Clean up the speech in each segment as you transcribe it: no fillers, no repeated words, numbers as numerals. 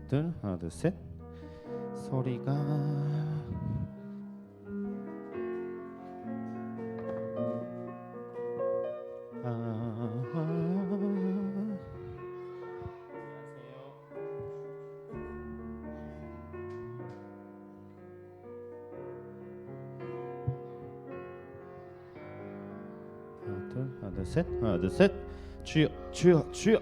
둘 하나 둘 셋. 소리가 하나 둘 셋. 하나 둘 셋. 주여 주여 주여.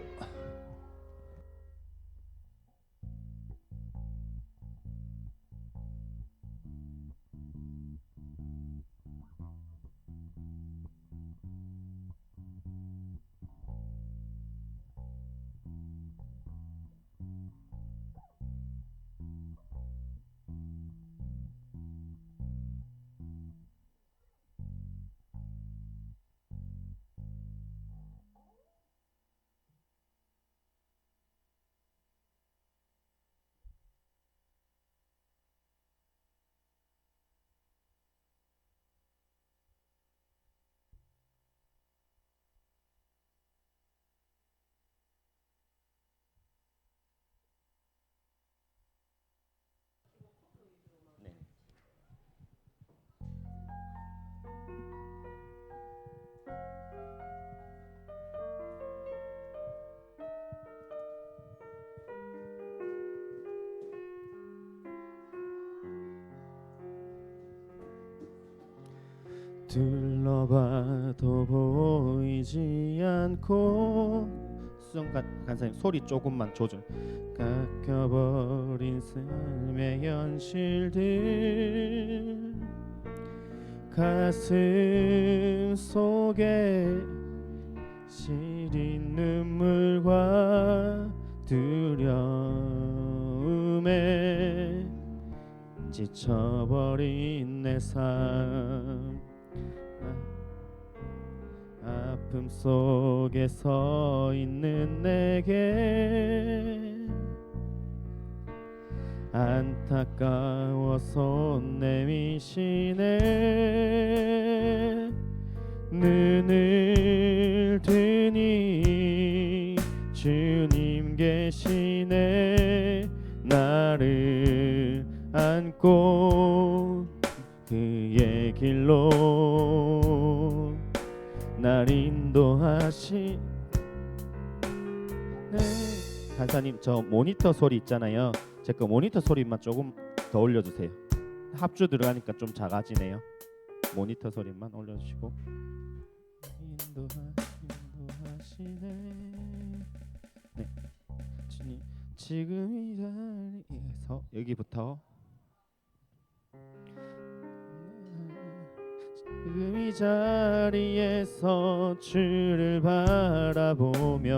둘러봐도 보이지 않고 간사님 소리 조금만 조절. 깎여버린 삶의 현실들 가슴 속에 시린 눈물과 두려움에 지쳐버린 내 삶, 아픔 속에 서 있는 내게 안타까워서 내미시네. 눈을 뜨니 주님 계시네. 나를 안고 그의 길로 날 인도하시. 네. 간사님 저 모니터 소리 있잖아요. 제 거 모니터 소리만 조금 더 올려주세요. 합주 들어가니까 좀 작아지네요. 모니터 소리만 올려주시고. 인도하시네. 네. 주님 지금 이 자리에서 여기부터 지금 이 자리에서 주를 바라보며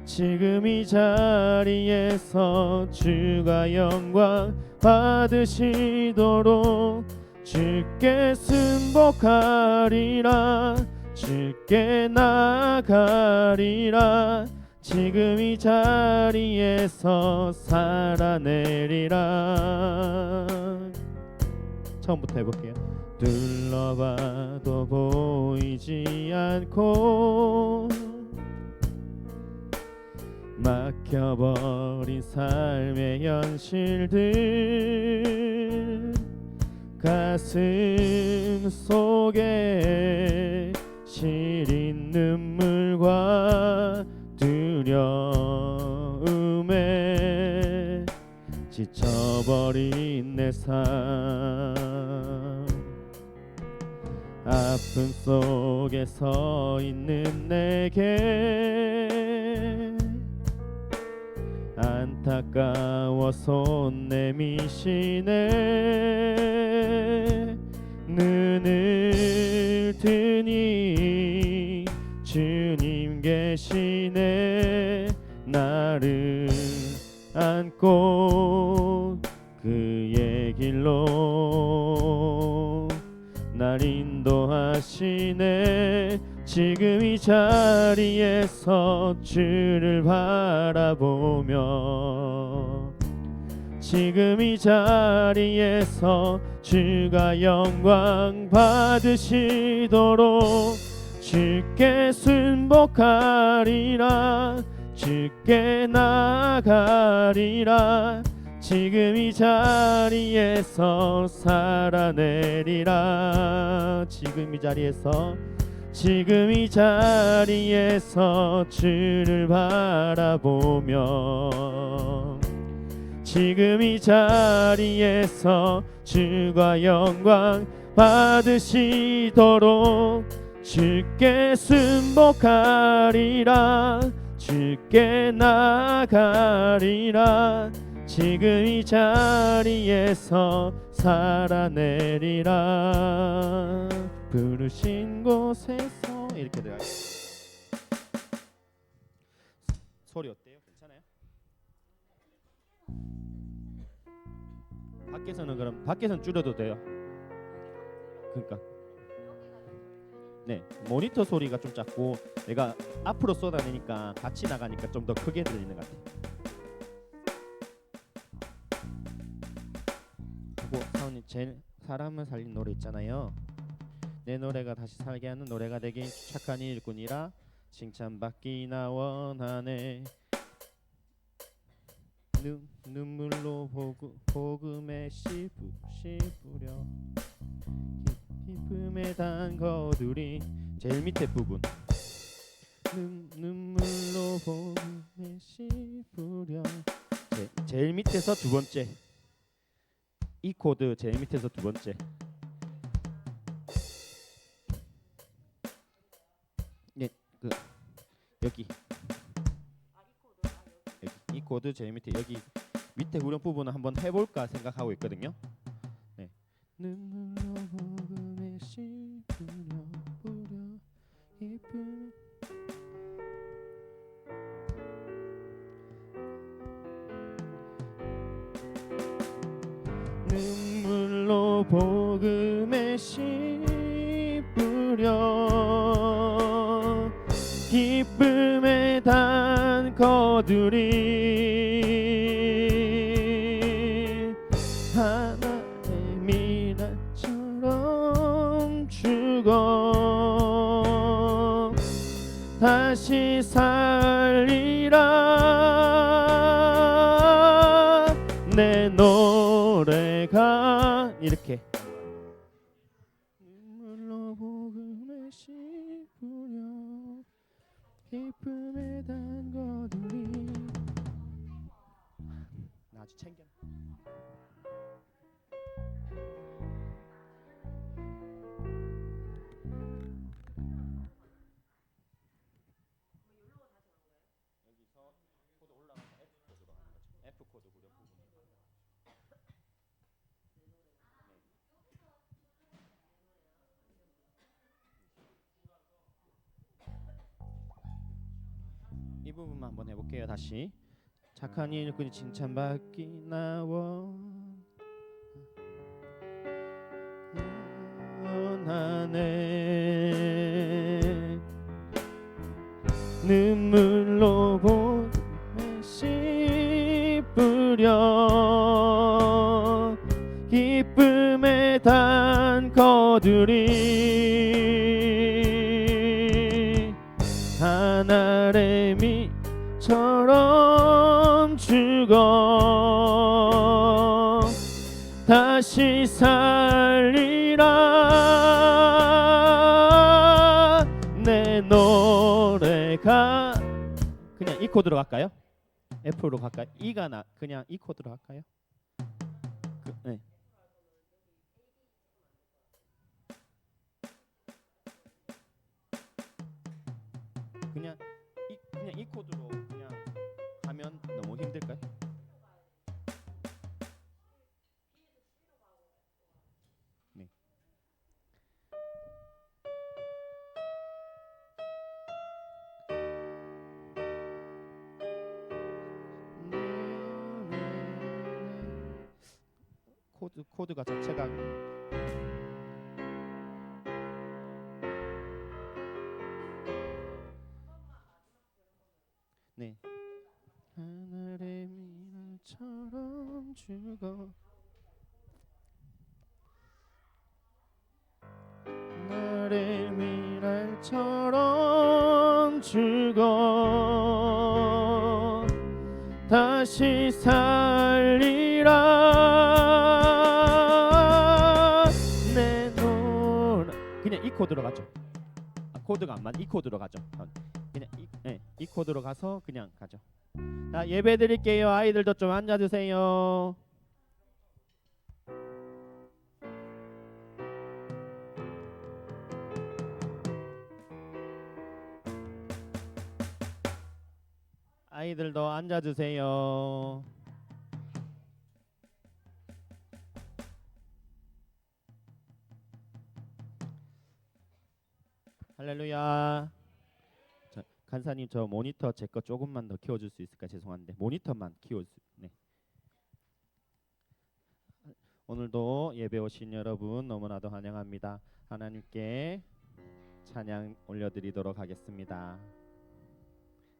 지금 이 자리에서 주가 영광 받으시도록 주께 순복하리라. 주께 나아가리라. 지금 이 자리에서 살아내리라. 처음부터 해볼게요. 둘러봐도 보이지 않고 막혀버린 삶의 현실들 가슴 속에 시린 눈물과 두려움에 지쳐버린 내 삶, 아픔 속에 서 있는 내게 안타까워서 내미시네. 눈을 뜨니 주님 계시네. 나를 안고 그의 길로 날 인도하시네. 지금 이 자리에서 주를 바라보며 지금 이 자리에서 주가 영광 받으시도록 주께 순복하리라. 주께 나가리라. 지금 이 자리에서 살아내리라. 지금 이 자리에서 주를 바라보며 지금 이 자리에서 주가 영광 받으시도록 주께 순복하리라. 주께 나가리라. 지금 이 자리에서 살아내리라. 부르신 곳에서 이렇게 들어가요. 소리 어때요? 괜찮아요? 밖에서는 줄여도 돼요. 그러니까 네, 모니터 소리가 좀 작고 내가 앞으로 쏟아내니까 같이 나가니까 좀 더 크게 들리는 것 같아요. 그리고 사원님 제일 사람을 살린 노래 있잖아요. 내 노래가 다시 살게 하는 노래가 되기 착한 일꾼이라 칭찬받기나 원하네. 눈물로 복음에 씹으려 기쁨에 담거두리. 제일 밑에 부분 눈물로 복음에 씹으려. 제일 밑에서 두 번째 이 코드 제일 밑에서 두 번째. 네, 여기 이 코드 제일 밑에 여기 밑에 후렴 부분을 한번 해볼까 생각하고 있거든요. 네. 눈물로 복음에 씹으려 기쁨. 눈물로 복음에 씹으려 기쁨에 담거두리. 하나의 미랄처럼 죽어 다시 살리라. 내 노래가 이렇게 눈물로 복음에 씹으려 기쁨에 담거두리. 나 아주 챙겨. 여기서 코드 올라가서 F 코드로 하는 거죠. F 코드 후렴 부분. 이 부분만 한번 해볼게요. 다시. 착한 일꾼이 칭찬받기 원하네. 눈물로 복음에 씹으려 기쁨에 담거두리. 하늘의 미처럼 죽어 다시 살리라. 내 노래가 그냥 이 코드로 갈까요? F로 갈까요? E가 그냥 이 코드로 할까요? 네. 그냥 이 코드로 그냥 하면 너무 힘들까요? 네. 코드가 자체가 네. 하늘의 미랄처럼 죽어 하늘의 미랄처럼 죽어 다시 살리라. 내 노래 그냥 이 코드로 가죠. 코드가 안 맞. 이 코드로 가죠. 그냥 이 코드로 가서 그냥 가죠. 자, 예배 드릴게요. 아이들도 좀 앉아주세요. 아이들도 앉아주세요. 할렐루야. 자, 간사님 저 모니터 제 거 조금만 더 키워줄 수 있을까? 죄송한데 모니터만 키워줄 수. 네. 오늘도 예배 오신 여러분 너무나도 환영합니다. 하나님께 찬양 올려드리도록 하겠습니다.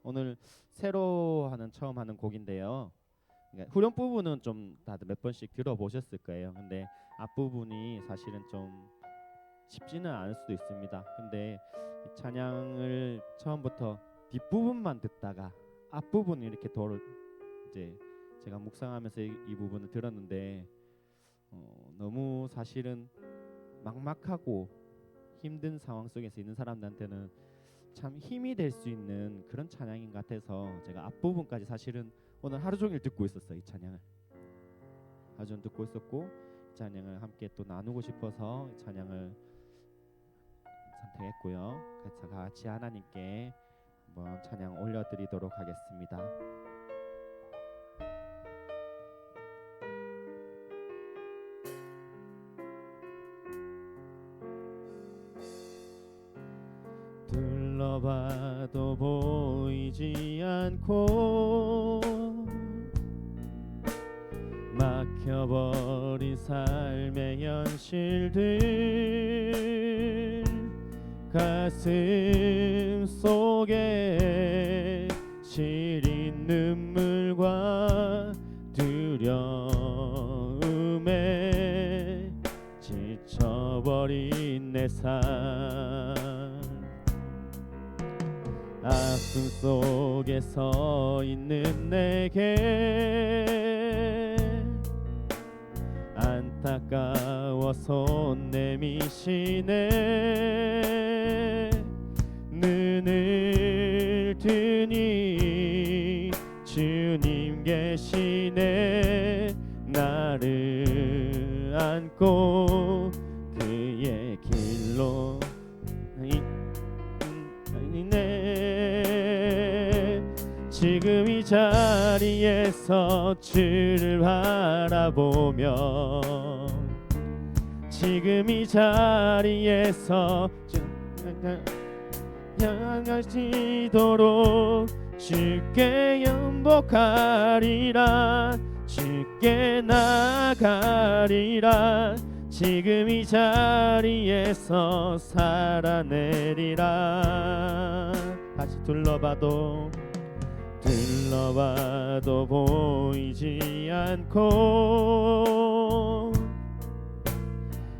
오늘 새로 하는 처음 하는 곡인데요. 그러니까 후렴 부분은 좀 다들 몇 번씩 들어보셨을 거예요. 근데 앞부분이 사실은 좀 쉽지는 않을 수도 있습니다. 근데 이 찬양을 처음부터 뒷부분만 듣다가 앞부분 이렇게 이제 제가 묵상하면서 이 부분을 들었는데 너무 사실은 막막하고 힘든 상황 속에서 있는 사람들한테는 참 힘이 될 수 있는 그런 찬양인 것 같아서 제가 앞부분까지 사실은 오늘 하루 종일 듣고 있었어요. 이 찬양을 하루 종일 듣고 있었고 이 찬양을 함께 또 나누고 싶어서 이 찬양을 선택했고요. 그래서 같이 하나님께 한번 찬양 올려드리도록 하겠습니다. 둘러봐도 보이지 않고 막혀버린 삶의 현실들 가슴 속에 시린 눈물과 두려움에 지쳐버린 내 삶 아픔 속에 서 있는 내게 안타까워 손 내미시네 눈을 뜨니 주님 계시네 나를 안고 그의 길로 지금 이 자리에서 주를 바라보며 지금 이 자리에서 향하시도록 주께 연복하리라 주께 나가리라 지금 이 자리에서 살아내리라 다시 둘러봐도 보이지 않고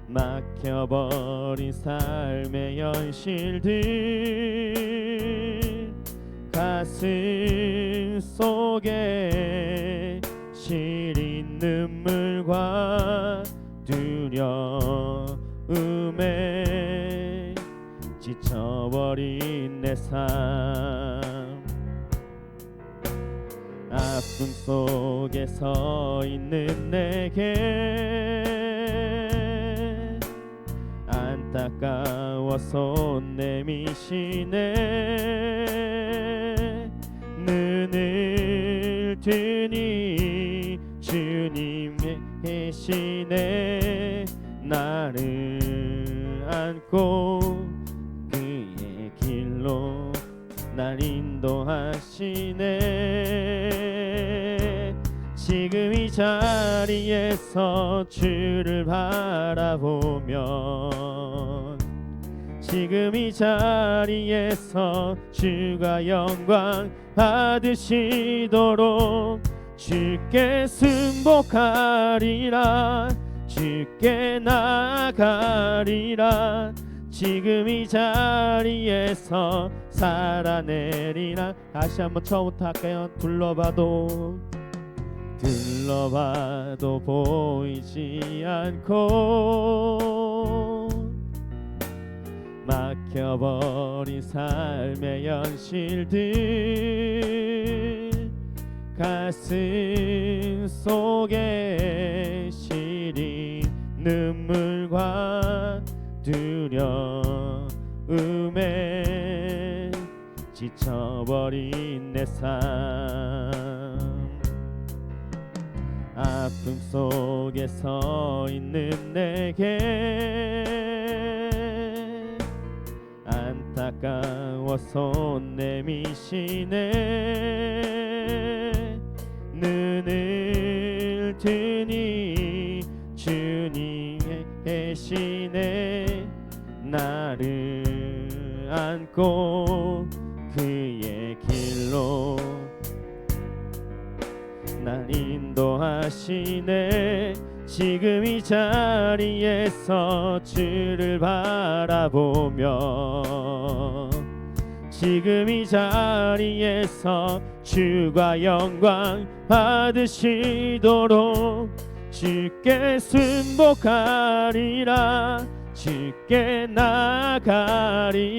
막혀버린 삶의 현실들 가슴 속에 시린 눈물과 두려움에 지쳐버린 내 삶 아픔 속에 서 있는 내게 안타까워 손 내미시네 눈을 뜨니 주님 계시네 나를 안고 그의 길로 날 인도하시네 지금 이 자리에서 주를 바라보면 지금 이 자리에서 주가 영광 받으시도록 주께 승복하리라 주께 나가리라 지금 이 자리에서 살아내리라 다시 한번 처음부터 할까요? 둘러봐도 둘러봐도 보이지 않고 막혀버린 삶의 현실들 가슴 속에 시린 눈물과 두려움에 지쳐버린 내 삶 아픔 속에 서 있는 내게 안타까워 손 내미시네 눈을 뜨니 주님 계시네 나를 안고 그의 길로 날 인도하시네 지금 이 자리에서 주를 바라보며 지금 이 자리에서 주가 영광 받으시도록 주께 순복하리라 주께 나아가리라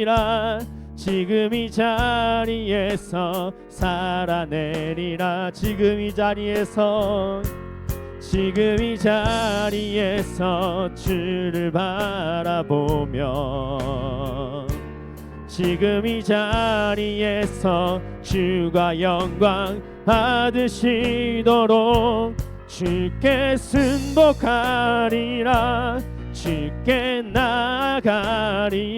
지금 이 자리에서 살아내리라 지금 이 자리에서 주를 바라보며 지금 이 자리에서 주가 영광 받으시도록 주께 순복하리라 주께 나아가리라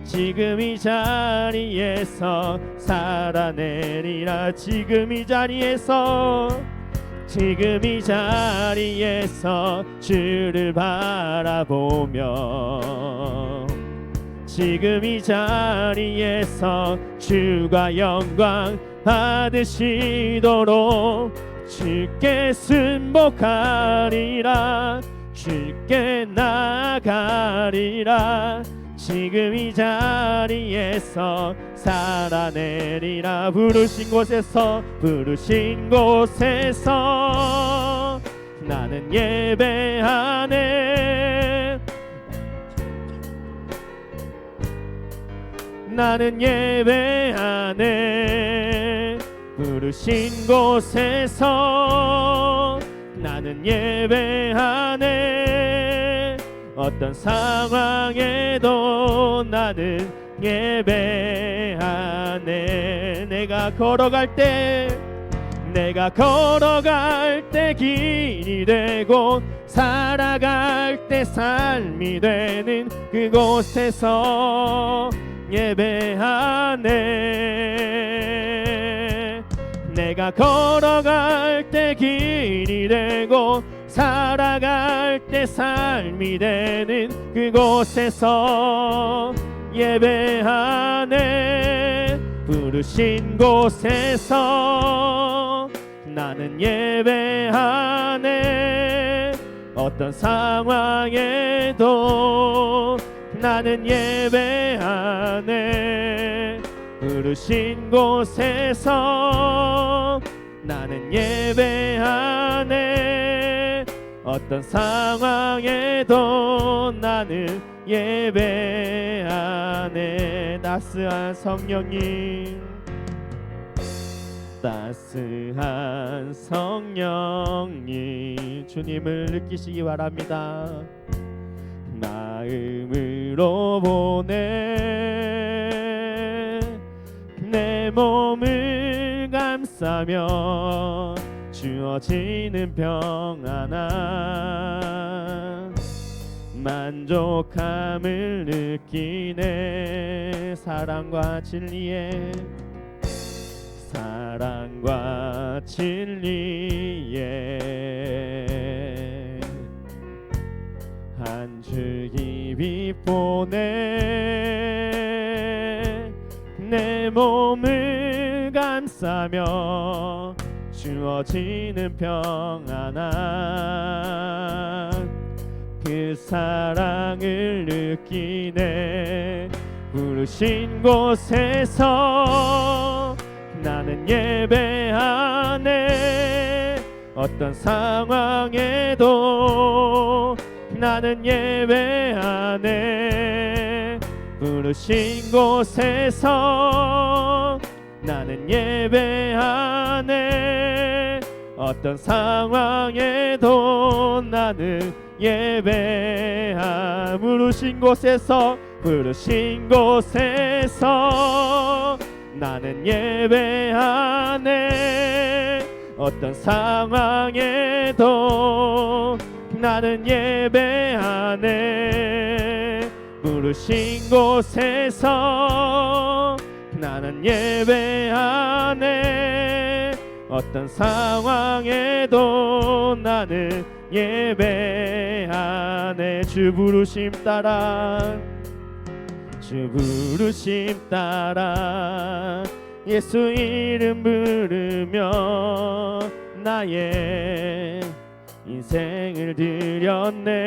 지금 이 자리에서 살아내리라 지금 이 자리에서 주를 바라보며 지금 이 자리에서 주가 영광 받으시도록 주께 순복하리라 주께 나아가리라 지금 이 자리에서 살아내리라 부르신 곳에서 나는 예배하네 부르신 곳에서 나는 예배하네 어떤 상황에도 나는 예배하네 내가 걸어갈 때 길이 되고 살아갈 때 삶이 되는 그곳에서 예배하네 내가 걸어갈 때 길이 되고 살아갈 때 삶이 되는 그곳에서 예배하네 부르신 곳에서 나는 예배하네 어떤 상황에도 나는 예배하네 부르신 곳에서 나는 예배하네 어떤 상황에도 나는 예배하네 따스한 성령님 주님을 느끼시기 바랍니다 마음으로 보내 내 몸을 감싸며 주어지는 평안함 만족함을 느끼네 사랑과 진리에 한 줄기 빛 보내 내 몸을 감싸며 주어지는 평안함 그 사랑을 느끼네 부르신 곳에서 나는 예배하네 어떤 상황에도 나는 예배하네. 부르신 곳에서 나는 예배하네. 어떤 상황에도 나는 예배하. 부르신 곳에서 나는 예배하네. 어떤 상황에도 나는 예배하네. 부르신 곳에서 나는 예배하네. 어떤 상황에도 나는 예배하네. 주 부르심 따라, 주 부르심 따라 예수 이름 부르며 나의 인생을 드렸네.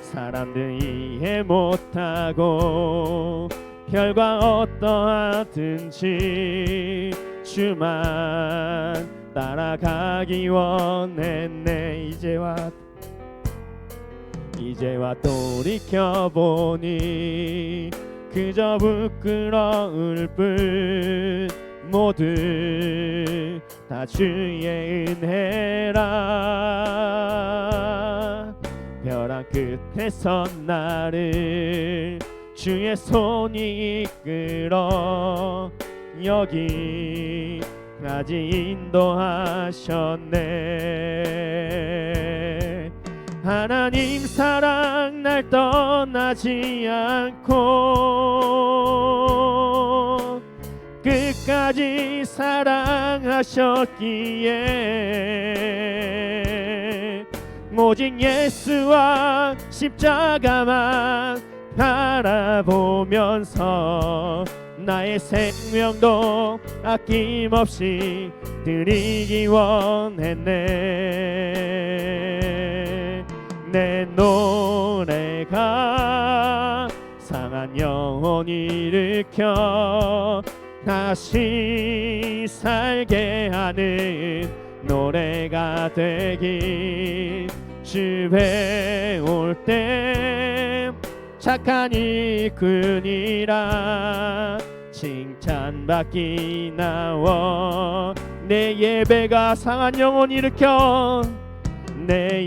사람들 이해 못하고 결과 어떠하든지 주만 따라가기 원했네. 이제와 돌이켜보니 그저 부끄러울 뿐. 모두 다 주의 은혜라. 벼랑 끝에서 나를 주의 손이 이끌어 여기까지 인도하셨네. 하나님 사랑 날 떠나지 않고 끝까지 사랑하셨기에 오직 예수와 십자가만 바라보면서 나의 생명도 아낌없이 드리기 원했네. 내 노래가 상한 영혼 일으켜 다시 살게 하는 노래가 되길. 주에 올 때 착한 일꾼이라 칭찬받기 나와. 내 예배가 상한 영혼 일으켜, 내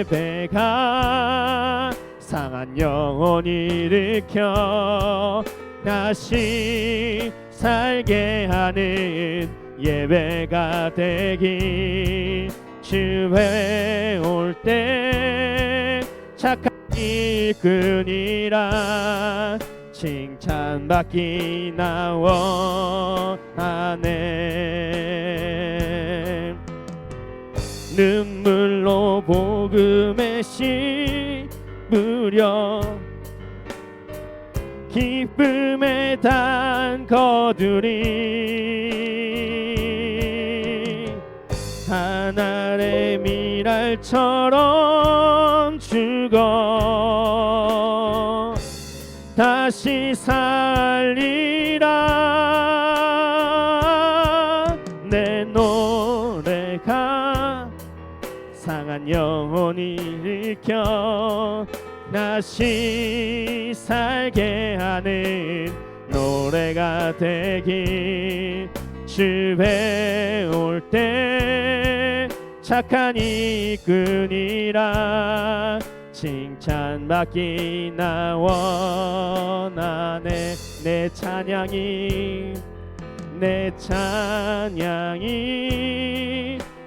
예배가 상한 영혼 일으켜 다시 살게 하는 예배가 되길. 주에 올 때 착한 일꾼이라 칭찬받기 나와 하네. 눈물로 복음의 씨 뿌려 기쁨의 단 거두리. 하늘의 미랄처럼 죽어 다시 살리라. 내 노래가 상한 영혼 일으켜 다시 살게 하는 노래가 되길. 주에 올 때 착한 일꾼이라 칭찬받기 나와 나네. 내 찬양이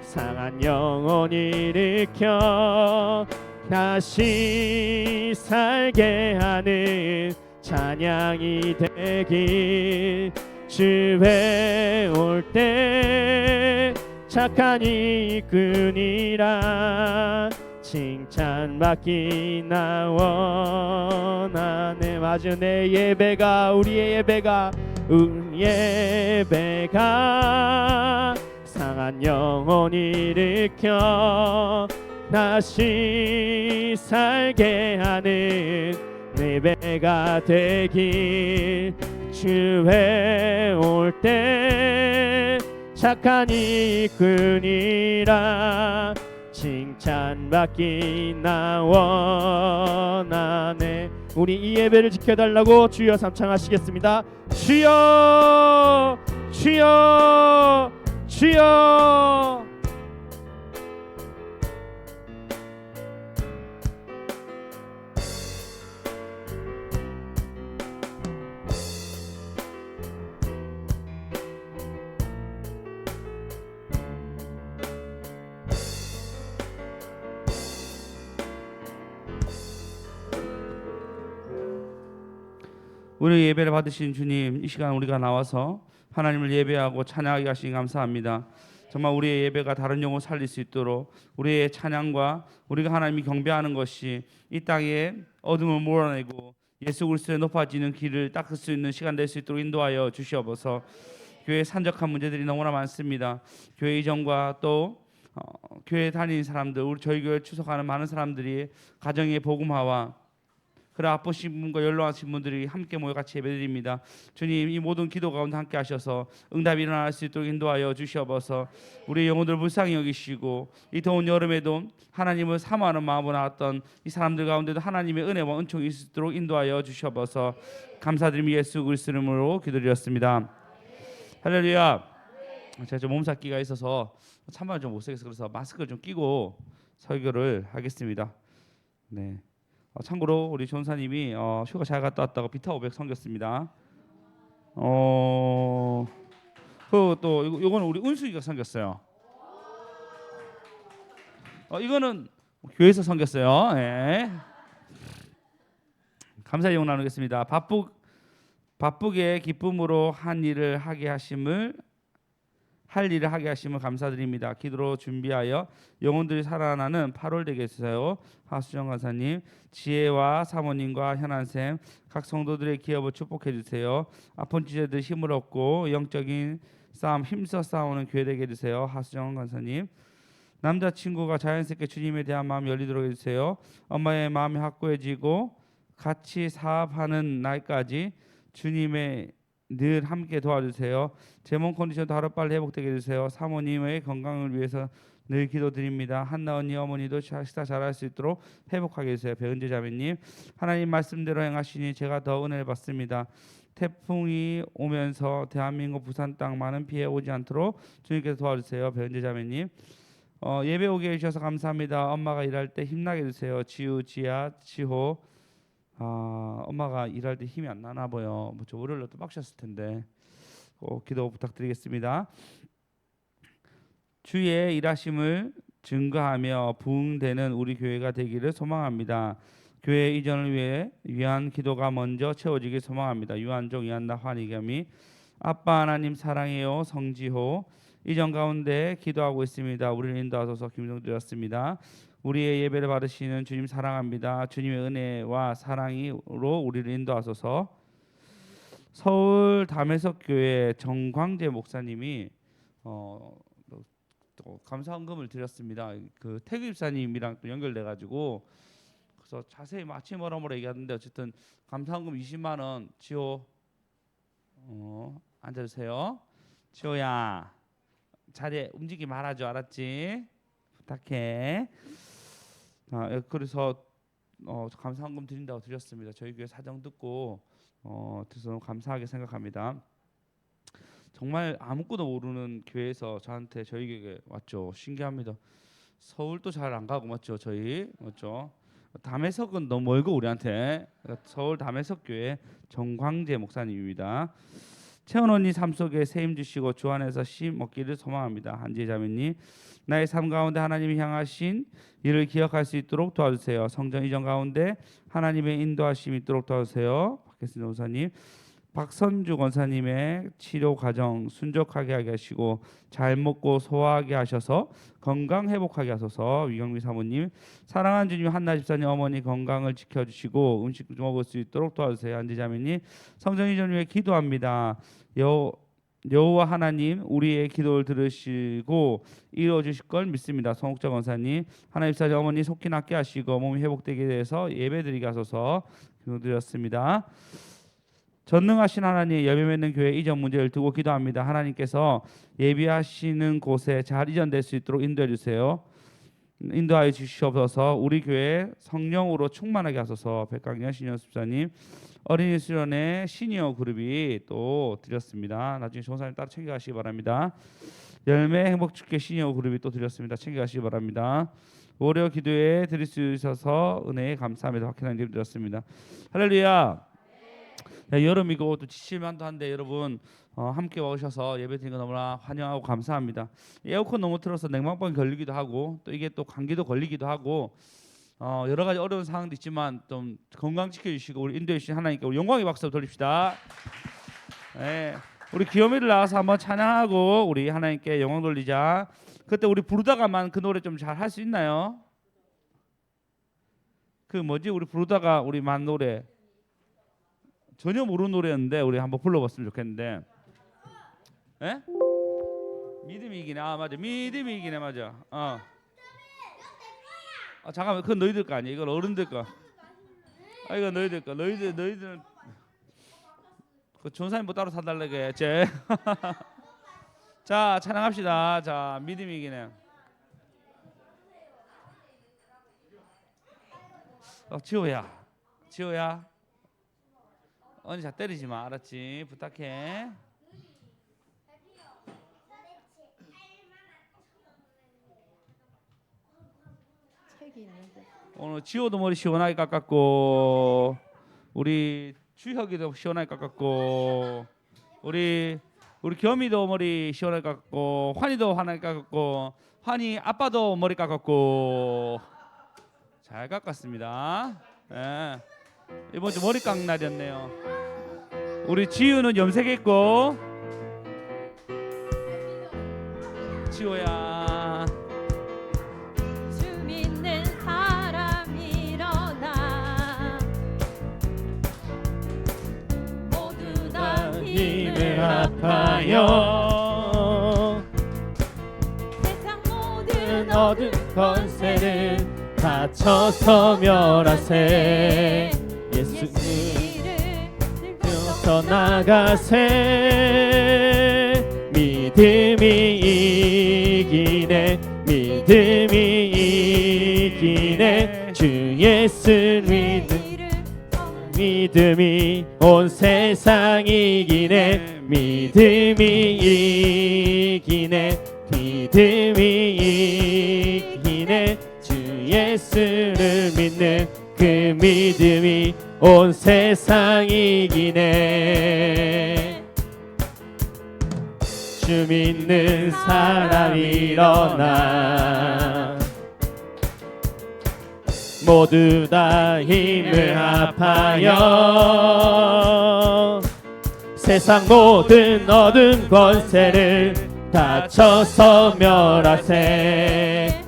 상한 영혼 일으켜 다시 살게 하는 찬양이 되길. 주에 올 때 착한 일꾼이라 칭찬받기 나와 나네. 맞아. 내 예배가 우리의 예배가 상한 영혼 일으켜 다시 살게 하는 예배가 되길. 주에 올 때 착한 이끈이라 칭찬받기 나 원하네. 우리 이 예배를 지켜달라고 주여 삼창하시겠습니다. 주여 주여 주여. 우리 예배를 받으신 주님, 이 시간 우리가 나와서 하나님을 예배하고 찬양하게 하시니 감사합니다. 정말 우리의 예배가 다른 영혼 살릴 수 있도록 우리의 찬양과 우리가 하나님이 경배하는 것이 이 땅에 어둠을 몰아내고 예수 그리스도의 높아지는 길을 닦을 수 있는 시간 될 수 있도록 인도하여 주시옵소서. 교회에 산적한 문제들이 너무나 많습니다. 교회 이전과 또 교회 다니는 사람들, 우리 저희 교회 추석하는 많은 사람들이 가정의 복음화와 그래 아프신 분과 연로하신 분들이 함께 모여 같이 예배드립니다. 주님, 이 모든 기도 가운데 함께 하셔서 응답이 일어날 수 있도록 인도하여 주시옵소서. 우리 영혼들 불쌍히 여기시고 이 더운 여름에도 하나님을 사모하는 마음으로 나왔던 이 사람들 가운데도 하나님의 은혜와 은총이 있도록 인도하여 주시옵소서. 감사드리며 예수 그리스도 이름으로 기도드렸습니다. 할렐루야. 제가 좀 몸살기가 있어서 참말 좀 못쓰겠어서 그래서 마스크를 좀 끼고 설교를 하겠습니다. 네. 참고로 우리 전사님이 휴가 잘 갔다 왔다고 비타 500 섬겼습니다. 또 이거는 우리 은숙이가 섬겼어요. 이거는 교회에서 섬겼어요. 네. 감사의 용 나누겠습니다. 바쁘게 기쁨으로 할 일을 하게 하심을 감사드립니다. 기도로 준비하여 영혼들이 살아나는 8월 되게 해주세요. 하수정 간사님, 지혜와 사모님과 현안쌤, 각 성도들의 기업을 축복해 주세요. 아픈 지체들 힘을 얻고 영적인 싸움 힘써 싸우는 교회 되게 해주세요. 하수정 간사님, 남자친구가 자연스럽게 주님에 대한 마음이 열리도록 해주세요. 엄마의 마음이 확고해지고 같이 사업하는 날까지 주님의 늘 함께 도와주세요. 제 몸 컨디션도 하루빨리 회복되게 해주세요. 사모님의 건강을 위해서 늘 기도드립니다. 한나 언니 어머니도 식사 잘할 수 있도록 회복하게 해주세요. 배은재 자매님, 하나님 말씀대로 행하시니 제가 더 은혜를 받습니다. 태풍이 오면서 대한민국 부산 땅 많은 피해 오지 않도록 주님께서 도와주세요. 배은재 자매님, 예배 오게 해주셔서 감사합니다. 엄마가 일할 때 힘나게 해주세요. 지우, 지아, 지호. 엄마가 일할 때 힘이 안 나나 봐요. 저 월요일에 또 빡셨을 텐데 꼭 기도 부탁드리겠습니다. 주의 일하심을 증거하며 부흥되는 우리 교회가 되기를 소망합니다. 교회 이전을 위한 기도가 먼저 채워지길 소망합니다. 유한종, 이한나, 환희겸이. 아빠 하나님 사랑해요. 성지호. 이전 가운데 기도하고 있습니다. 우리를 인도하소서. 김성 드렸습니다. 우리의 예배를 받으시는 주님 사랑합니다. 주님의 은혜와 사랑으로 우리를 인도하소서. 서울 담에석교회 정광재 목사님이 또 감사헌금을 드렸습니다. 그 태규 집사님이랑 또 연결돼 가지고 그래서 자세히 마치 뭐라 얘기하는데 어쨌든 감사헌금 20만 원. 지호 앉아주세요. 지호야 자리에 움직이지 말아줘. 알았지? 부탁해. 그래서 감사헌금 드린다고 드렸습니다. 저희 교회 사정 듣고 그래서 너무 감사하게 생각합니다. 정말 아무것도 모르는 교회에서 저한테 저희 교회에 왔죠. 신기합니다. 서울도 잘 안 가고 맞죠? 저희 맞죠? 담에석은 너무 멀고 우리한테. 서울 담에석 교회 정광재 목사님입니다. 채원 언니 삶 속에 세임 주시고 주 안에서 심 얻기를 소망합니다. 한지혜 자매님, 나의 삶 가운데 하나님이 향하신 이를 기억할 수 있도록 도와주세요. 성전 이전 가운데 하나님의 인도하심이 있도록 도와주세요. 박혜순 전사님, 박선주 권사님의 치료 과정 순적하게 하게 하시고 잘 먹고 소화하게 하셔서 건강 회복하게 하소서. 위경미 사모님, 사랑하는 주님 한나 집사님 어머니 건강을 지켜주시고 음식 먹을 수 있도록 도와주세요. 한지자매님, 성전 이전 위해 기도합니다. 여호와 하나님 우리의 기도를 들으시고 이루어 주실 걸 믿습니다. 송옥자 권사님, 하나님 집사님 어머니 속히 낫게 하시고 몸이 회복되게 해서 예배드리게 하소서. 기도드렸습니다. 전능하신 하나님 예배 맺는 교회 이전 문제를 두고 기도합니다. 하나님께서 예배하시는 곳에 잘 이전될 수 있도록 인도해 주세요. 인도하여 주시옵소서. 우리 교회 성령으로 충만하게 하소서. 백강연 신영 집사님 어린이 수련회 시니어 그룹이 또 드렸습니다. 나중에 종사님 따로 챙겨가시기 바랍니다. 열매 행복축제 시니어 그룹이 또 드렸습니다. 챙겨가시기 바랍니다. 월요 기도에 드릴 수 있어서 은혜에 감사합니다. 확인한 일 드렸습니다. 할렐루야. 야, 여름이고 또 지칠만도 한데 여러분 함께 오셔서 예배 드리는 거 너무나 환영하고 감사합니다. 에어컨 너무 틀어서 냉방병 걸리기도 하고 또 이게 또 감기도 걸리기도 하고 여러 가지 어려운 상황도 있지만 좀 건강 지켜주시고 우리 인도해 주신 하나님께 우리 영광의 박수 돌립시다. 네, 우리 기요미를 나와서 한번 찬양하고 우리 하나님께 영광 돌리자. 그때 우리 부르다가만 그 노래 좀 잘 할 수 있나요? 그 뭐지 우리 부르다가 우리만 노래 전혀 모르는 노래였는데 우리 한번 불러봤으면 좋겠는데. 에? 믿음이 이기네. 아 맞아, 믿음이 이기네. 맞아. 잠깐만, 그건 너희들 거 아니야. 이건 어른들 거. 이거 너희들 거. 너희들 그 전사님 뭐 따로 사달라게. 제. 자, 찬양합시다. 자, 믿음이 이기네. 지호야. 언니 자 때리지 마, 알았지? 부탁해. 오늘 지호도 머리 시원하게 깎았고 우리 주혁이도 시원하게 깎았고 우리 겸이도 머리 시원하게 깎았고 환이도 환하게 깎았고 환이 아빠도 머리 깎았고 잘 깎았습니다. 네. 이번 주 머리 깎는 날이었네요. 우리 지우는 염색했고 지호야. 주 믿는 사람 일어나 모두 다 힘을 합하여 세상 모든 얻은 권세를 다쳐서 멸하세. 예수 서 나가세. 믿음이 이기네. 믿음이 이기네. 주 예수 믿음이 온 세상 이기네. 믿음이 이기네. 믿음이 이기네. 주 예수를 믿는 그 믿음이 온 세상 이기네. 주 믿는 사람 일어나 모두 다 힘을 합하여 세상 모든 얻은 권세를 다쳐서 멸하세.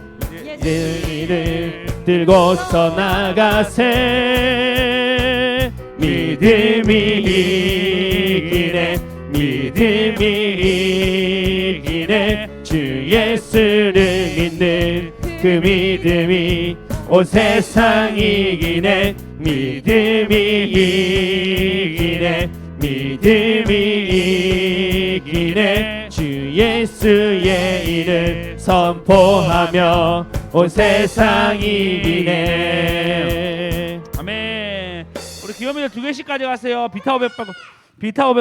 이를 들고서 나가세. 믿음이 이기네. 믿음이 이기네. 주 예수를 믿는 그 믿음이 온 세상 이기네. 믿음이 이기네. 믿음이 이기네. 주 예수의 이름 선포하며 온 세상 이기네. 아멘. 우리 기업인들 2개씩 가져가세요. 비타 500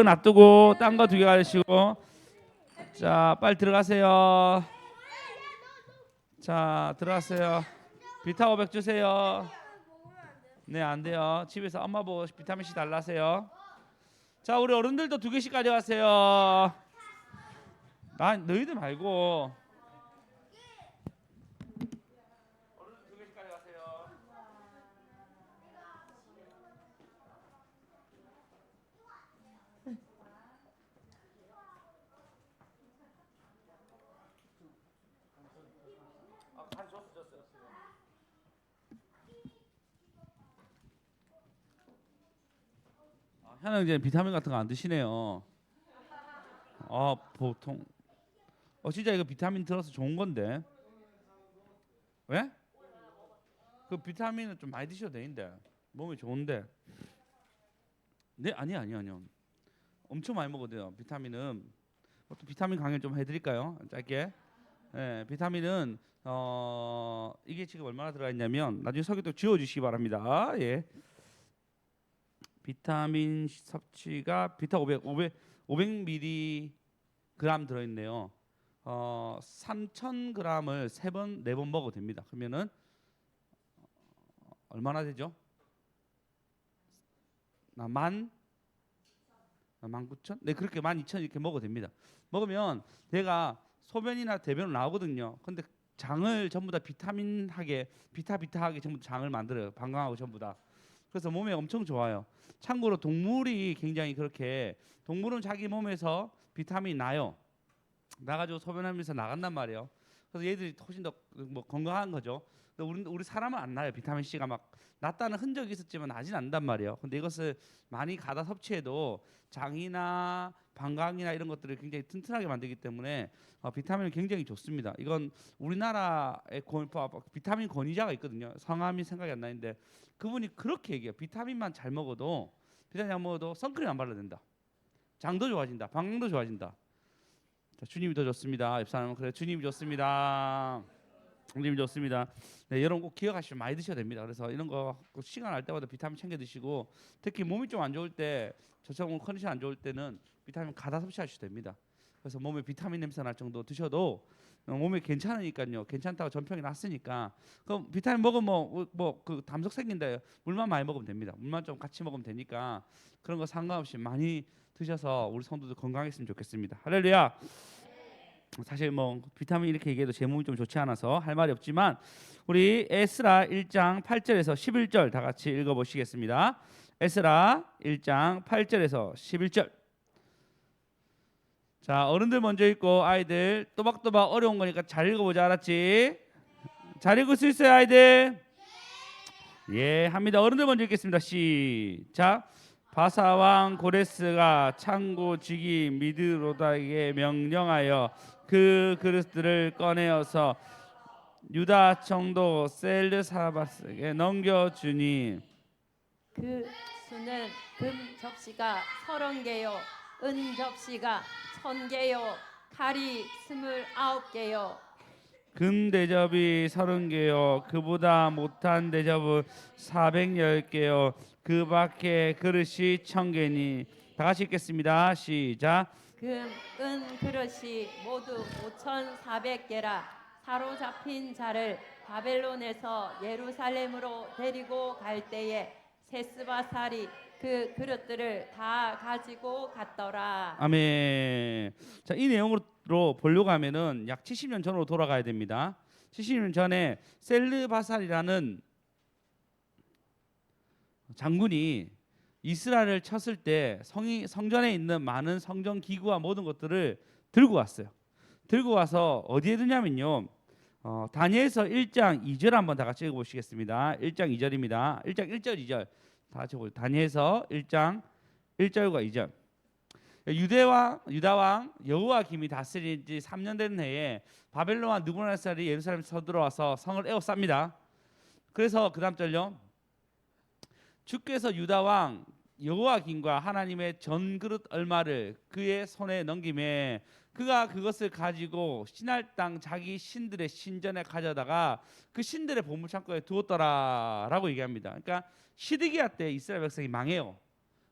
놔두고 딴 거 2개 가지시고. 자, 빨리 들어가세요. 자, 들어가세요. 비타 500 주세요. 네, 안 돼요. 집에서 엄마 보고 비타민 C 달라세요. 자, 우리 어른들도 2개씩 가져가세요. 너희들 말고. 어른들 2개씩 가져가세요. 현영 이제 비타민 같은 거 안 드시네요. 보통 진짜 이거 비타민 들어서 좋은 건데. 왜? 그 비타민은 좀 많이 드셔도 되는데 몸에 좋은데. 네, 아니요. 엄청 많이 먹어도 돼요. 비타민은 또 비타민 강연 좀 해드릴까요? 짧게. 네, 비타민은 이게 지금 얼마나 들어가 있냐면 나중에 석유도 지워주시기 바랍니다. 예. 비타민 섭취가 비타 500mg 들어있네요. 3,000g을 3번 4번 먹어도 됩니다. 그러면은 얼마나 되죠? 19,000? 네, 그렇게 12,000 이렇게 먹어도 됩니다. 먹으면 내가 소변이나 대변으로 나오거든요. 근데 장을 전부 다 비타민하게 비타하게 전부 다 장을 만들어요. 방광하고 전부 다. 그래서 몸에 엄청 좋아요. 참고로 동물이 굉장히 그렇게 동물은 자기 몸에서 비타민이 나요. 나가지고 소변하면서 나간단 말이에요. 그래서 얘들이 훨씬 더 뭐 건강한 거죠. 근데 우리 사람은 안 나요. 비타민 C가 막 났다는 흔적이 있었지만 나진 않단 말이에요. 근데 이것을 많이 가다 섭취해도 장이나 방광이나 이런 것들을 굉장히 튼튼하게 만들기 때문에 비타민은 굉장히 좋습니다. 이건 우리나라에 비타민 권위자가 있거든요. 성함이 생각이 안 나는데 그분이 그렇게 얘기해요. 비타민만 잘 먹어도 비타민 안 먹어도 선크림 안 발라도 된다. 장도 좋아진다. 방광도 좋아진다. 자, 주님이 더 좋습니다. 옆 사람은 그래 주님이 좋습니다. 주님이 좋습니다. 네, 여러분 꼭 기억하시면 많이 드셔야 됩니다. 그래서 이런 거 시간 날 때마다 비타민 챙겨 드시고 특히 몸이 좀 안 좋을 때 저처럼 컨디션 안 좋을 때는 비타민 가다 섭취하셔도 됩니다. 그래서 몸에 비타민 냄새 날 정도 드셔도 몸에 괜찮으니까요. 괜찮다고 전평이 났으니까 그럼 비타민 먹으면 그 담석 생긴다. 물만 많이 먹으면 됩니다. 물만 좀 같이 먹으면 되니까 그런 거 상관없이 많이 드셔서 우리 성도들 건강했으면 좋겠습니다. 할렐루야. 사실 뭐 비타민 이렇게 얘기해도 제 몸이 좀 좋지 않아서 할 말이 없지만 우리 에스라 1장 8절에서 11절 다 같이 읽어보시겠습니다. 에스라 1장 8절에서 11절. 자, 어른들 먼저 읽고 아이들 또박또박 어려운 거니까 잘 읽어보자. 알았지? 잘 읽을 수 있어요 아이들? 예, 합니다. 어른들 먼저 읽겠습니다. 시작. 바사왕 고레스가 창고 지기 미드로다에게 명령하여 그 그릇들을 꺼내어서 유다 청도 셀르사바스에게 넘겨주니 그 수는 금 접시가 30개요 은 접시가 1,000개요 칼이 29개요 금 대접이 30개요 그보다 못한 대접은 410개요 그 밖에 그릇이 1,000개니 다 같이 읽겠습니다. 시작. 금, 은 그릇이 모두 5,400개라 사로잡힌 자를 바벨론에서 예루살렘으로 데리고 갈 때에 세스바살이 그 그릇들을 다 가지고 갔더라. 아멘. 자, 이 내용으로 보려고 하면은 약 70년 전으로 돌아가야 됩니다. 70년 전에 셀르바살이라는 장군이 이스라엘을 쳤을 때 성전에 있는 많은 성전 기구와 모든 것들을 들고 왔어요. 들고 와서 어디에 두냐면요. 다니엘서 1장 2절 한번 다 같이 읽어보시겠습니다. 1장 2절입니다. 1장 1절 2절 다 같이 보죠. 다니엘서 1장 1절과 2절. 유다왕 여호와김이 다스린 지 3년 된 해에 바벨론 왕 느부갓네살이 예루살렘에 서들어와서 성을 에워쌉니다. 그래서 그 다음 절요. 주께서 유다왕 여호와김과 하나님의 전그릇 얼마를 그의 손에 넘김에 그가 그것을 가지고 신할 땅 자기 신들의 신전에 가져다가 그 신들의 보물창고에 두었더라라고 얘기합니다. 그러니까 시드기야 때 이스라엘 백성이 망해요.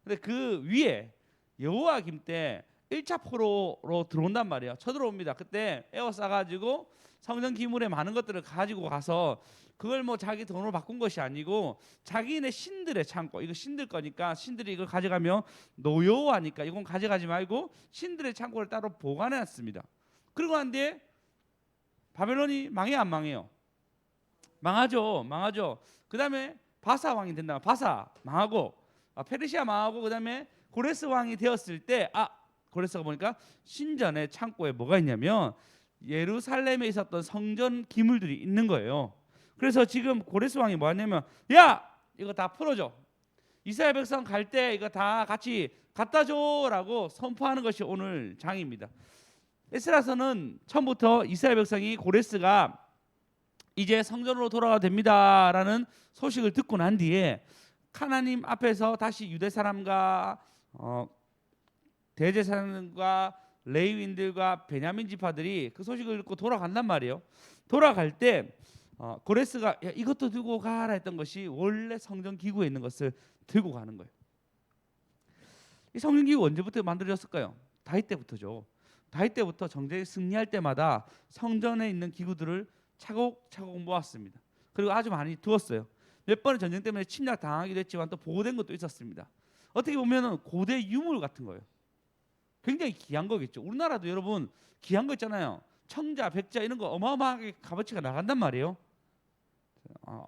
근데 그 위에 여호와김 때 1차 포로로 들어온단 말이에요. 쳐들어옵니다. 그때 에워싸가지고 성전 기물의 많은 것들을 가지고 가서 그걸 뭐 자기 돈으로 바꾼 것이 아니고 자기네 신들의 창고, 이거 신들 거니까 신들이 이걸 가져가면 노여워하니까 이건 가져가지 말고 신들의 창고를 따로 보관해놨습니다. 그러고 난 뒤에 바벨론이 망해 안 망해요? 망하죠. 그 다음에 바사 왕이 된다. 바사 망하고 페르시아 망하고 그 다음에 고레스 왕이 되었을 때 고레스가 보니까 신전의 창고에 뭐가 있냐면 예루살렘에 있었던 성전 기물들이 있는 거예요. 그래서 지금 고레스 왕이 뭐 하냐면 야 이거 다 풀어줘. 이스라엘 백성 갈 때 이거 다 같이 갖다 줘라고 선포하는 것이 오늘 장입니다. 에스라서는 처음부터 이스라엘 백성이 고레스가 이제 성전으로 돌아가도 됩니다라는 소식을 듣고 난 뒤에 하나님 앞에서 다시 유대 사람과 대제사장과 레위인들과 베냐민 지파들이 그 소식을 듣고 돌아간단 말이에요. 돌아갈 때 고레스가 야, 이것도 들고 가라 했던 것이 원래 성전 기구에 있는 것을 들고 가는 거예요. 이 성전 기구 언제부터 만들어졌을까요? 다윗 때부터죠. 다윗 때부터 정쟁에 승리할 때마다 성전에 있는 기구들을 차곡차곡 모았습니다. 그리고 아주 많이 두었어요. 몇 번의 전쟁 때문에 침략 당하기도 했지만 또 보호된 것도 있었습니다. 어떻게 보면은 고대 유물 같은 거예요. 굉장히 귀한 거겠죠. 우리나라도 여러분 귀한 거 있잖아요. 청자, 백자 이런 거 어마어마하게 값어치가 나간단 말이에요.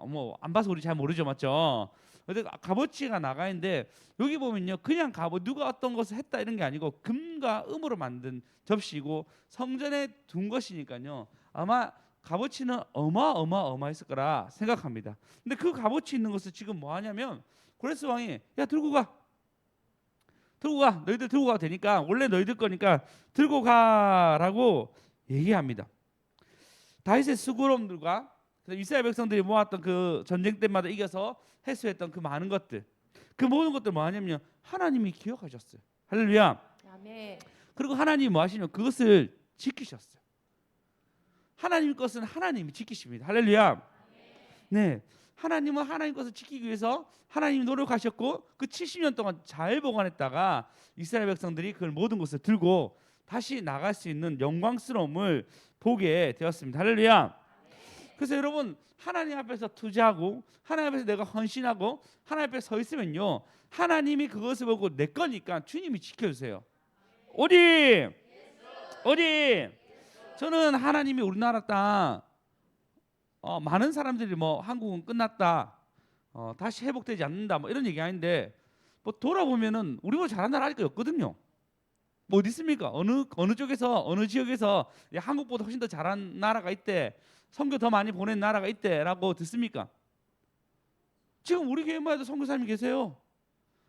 뭐 안 봐서 우리 잘 모르죠, 맞죠? 근데 값어치가 나가 있는데 여기 보면요, 그냥 누가 어떤 것을 했다 이런 게 아니고 금과 음으로 만든 접시고 성전에 둔 것이니까요. 아마 값어치는 어마어마했을 거라 생각합니다. 근데 그 값어치 있는 것을 지금 뭐 하냐면 고레스 왕이 야 들고 가, 너희들 들고 가도 되니까 원래 너희들 거니까 들고 가라고 얘기합니다. 다윗의 수고로움들과 이스라엘 백성들이 모았던 그 전쟁 때마다 이겨서 해소했던 그 많은 것들, 그 모든 것들 뭐 하냐면 하나님이 기억하셨어요. 할렐루야. 아멘. 그리고 하나님이 뭐 하시냐면 그것을 지키셨어요. 하나님 것은 하나님이 지키십니다. 할렐루야. 네, 하나님은 하나님 것을 지키기 위해서 하나님이 노력하셨고 그 70년 동안 잘 보관했다가 이스라엘 백성들이 그 모든 것을 들고 다시 나갈 수 있는 영광스러움을 보게 되었습니다. 할렐루야. 그래서 여러분 하나님 앞에서 투자하고 하나님 앞에서 내가 헌신하고 하나님 앞에 서 있으면요, 하나님이 그것을 보고 내 거니까 주님이 지켜주세요. 어디 저는 하나님이 우리나라 땅 많은 사람들이 뭐 한국은 끝났다, 다시 회복되지 않는다 뭐 이런 얘기 아닌데 뭐 돌아보면은 우리보다 잘한 나라 아직 없거든요. 뭐 어디 있습니까? 어느 쪽에서 어느 지역에서 한국보다 훨씬 더 잘한 나라가 있대, 선교 더 많이 보낸 나라가 있대라고 듣습니까? 지금 우리 교회만 해도 선교사님이 계세요.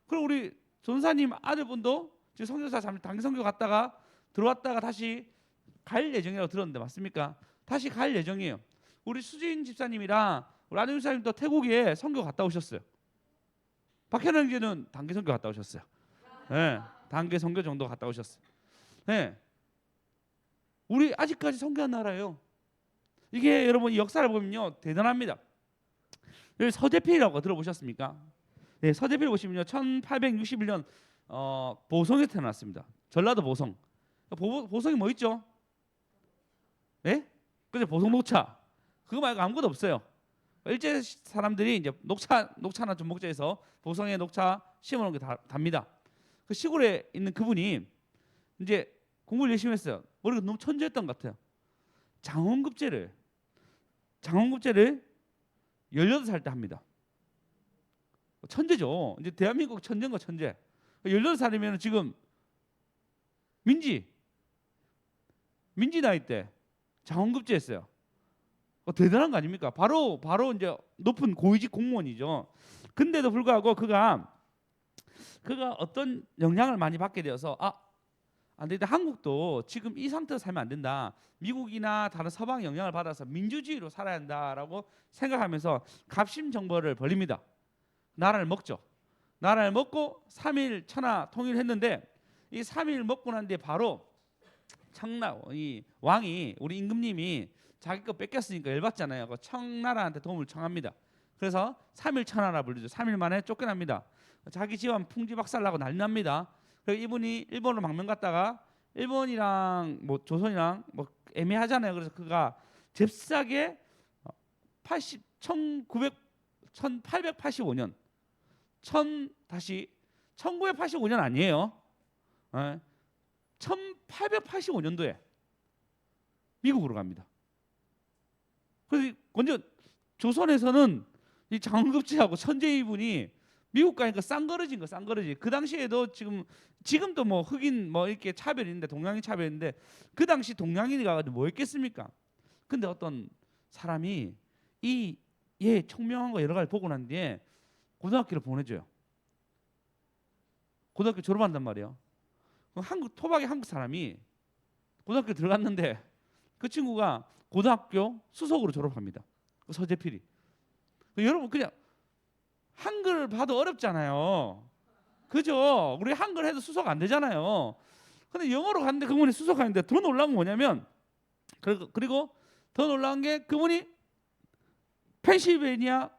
그리고 우리 전사님 아들분도 지금 선교사 단기 선교 갔다가 들어왔다가 다시 갈 예정이라고 들었는데 맞습니까? 다시 갈 예정이에요. 우리 수진 집사님이랑 우리 안영 집사님도 태국에 선교 갔다 오셨어요. 박현영 형제는 단기 선교 갔다 오셨어요. 네, 단기 선교 정도 갔다 오셨어요. 네, 우리 아직까지 선교한 나라예요. 이게 여러분 이 역사를 보면요 대단합니다. 여기 서재필이라고 들어보셨습니까? 네, 서재필 보시면요 1861년 보성에 태어났습니다. 전라도 보성. 보성이 뭐 있죠? 네? 그죠? 보성 녹차. 그거 말고 아무것도 없어요. 일제 사람들이 이제 녹차나 좀 목재에서 보성에 녹차 심어놓은 게 답니다. 그 시골에 있는 그분이 이제 공부를 열심히 했어요. 머리가 너무 천재였던 것 같아요. 장원급제를 18살 때 합니다. 천재죠. 이제 대한민국 천재인가 천재. 18살이면 지금 민지 나이 때 장원급제 했어요. 대단한 거 아닙니까? 바로 이제 높은 고위직 공무원이죠. 근데도 불구하고 그가 어떤 영향을 많이 받게 되어서 안 되겠다. 한국도 지금 이 상태로 살면 안 된다. 미국이나 다른 서방 영향을 받아서 민주주의로 살아야 한다라고 생각하면서 갑심정벌을 벌립니다. 나라를 먹죠. 나라를 먹고 3일 천하 통일했는데 이 3일 먹고 난 뒤에 바로 이 왕이 우리 임금님이 자기 거 뺏겼으니까 열받잖아요. 그 청나라한테 도움을 청합니다. 그래서 3일 천하라 불리죠. 3일 만에 쫓겨납니다. 자기 집안 풍지박살나고 난리 납니다. 그래서 이분이 일본으로 망명 갔다가 일본이랑 뭐 조선이랑 뭐 애매하잖아요. 그래서 그가 잽싸게 1885년 1985년 아니에요. 1885년도에 미국으로 갑니다. 그래서 먼저 조선에서는 이 장급제하고 천재 이분이 미국 가니까 쌍거러진 거 쌍거러지. 그 당시에도 지금도 뭐 흑인 뭐 이렇게 차별인데 동양인 차별인데 그 당시 동양인이 가가지고 뭐 했겠습니까? 근데 어떤 사람이 얘 총명한 거 여러 가지 보고 난 뒤에 고등학교를 보내줘요. 고등학교 졸업한단 말이에요. 토박이 한국 사람이 고등학교 들어갔는데 그 친구가 고등학교 수석으로 졸업합니다. 그 서재필이. 여러분 그냥 한글 봐도 어렵잖아요. 그죠? 우리 한글 해도 수속 안 되잖아요. 근데 영어로 갔는데 그분이 수속하는데 더 놀라운 건 뭐냐면 그리고 더 놀라운 게 그분이 펜실베니아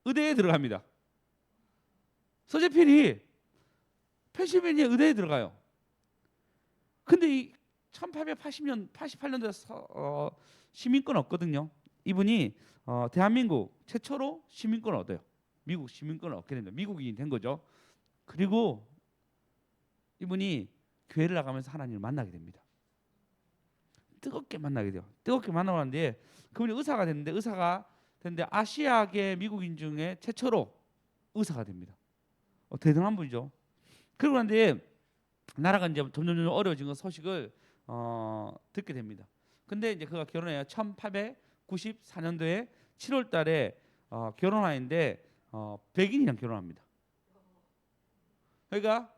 의대에 들어갑니다. 서재필이 펜실베니아 의대에 들어가요. 근데 이 1880년 88년도에 시민권 얻거든요. 이분이 대한민국 최초로 시민권을 얻어요. 미국 시민권을 얻게 됩니다. 미국인이 된 거죠. 그리고 이분이 교회를 나가면서 하나님을 만나게 됩니다. 뜨겁게 만나게 돼요. 뜨겁게 만나는데 그분이 의사가 됐는데 아시아계 미국인 중에 최초로 의사가 됩니다. 대단한 분이죠. 그러고 난데 나라가 이제 점점 어려워진 그 소식을 듣게 됩니다. 근데 이제 그가 결혼해요. 1894년도에 7월달에 결혼하는데 백인이랑 결혼합니다. 그러니까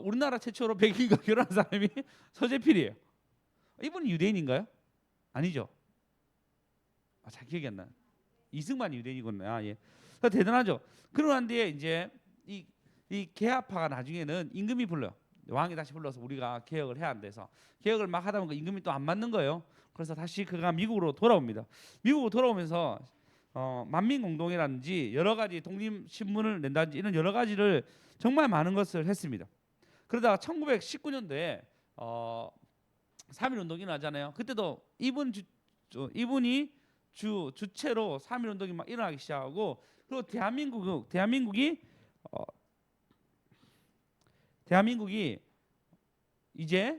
우리나라 최초로 백인과 결혼한 사람이 서재필이에요. 이분은 유대인인가요? 아니죠. 잘 기억이 안 나. 이승만이 유대인이구나. 예. 대단하죠. 그러는데 이제 이 개화파가 나중에는 임금이 불러요. 왕이 다시 불러서 우리가 개혁을 해야 한대서 개혁을 막 하다 보니까 임금이 또 안 맞는 거예요. 그래서 다시 그가 미국으로 돌아옵니다. 미국으로 돌아오면서 만민공동이라든지 여러 가지 독립신문을 낸다든지 이런 여러 가지를 정말 많은 것을 했습니다. 그러다가 1919년도에 3.1운동이 일어나잖아요. 그때도 이분이 주체로 3.1운동이 막 일어나기 시작하고 그리고 대한민국이 이제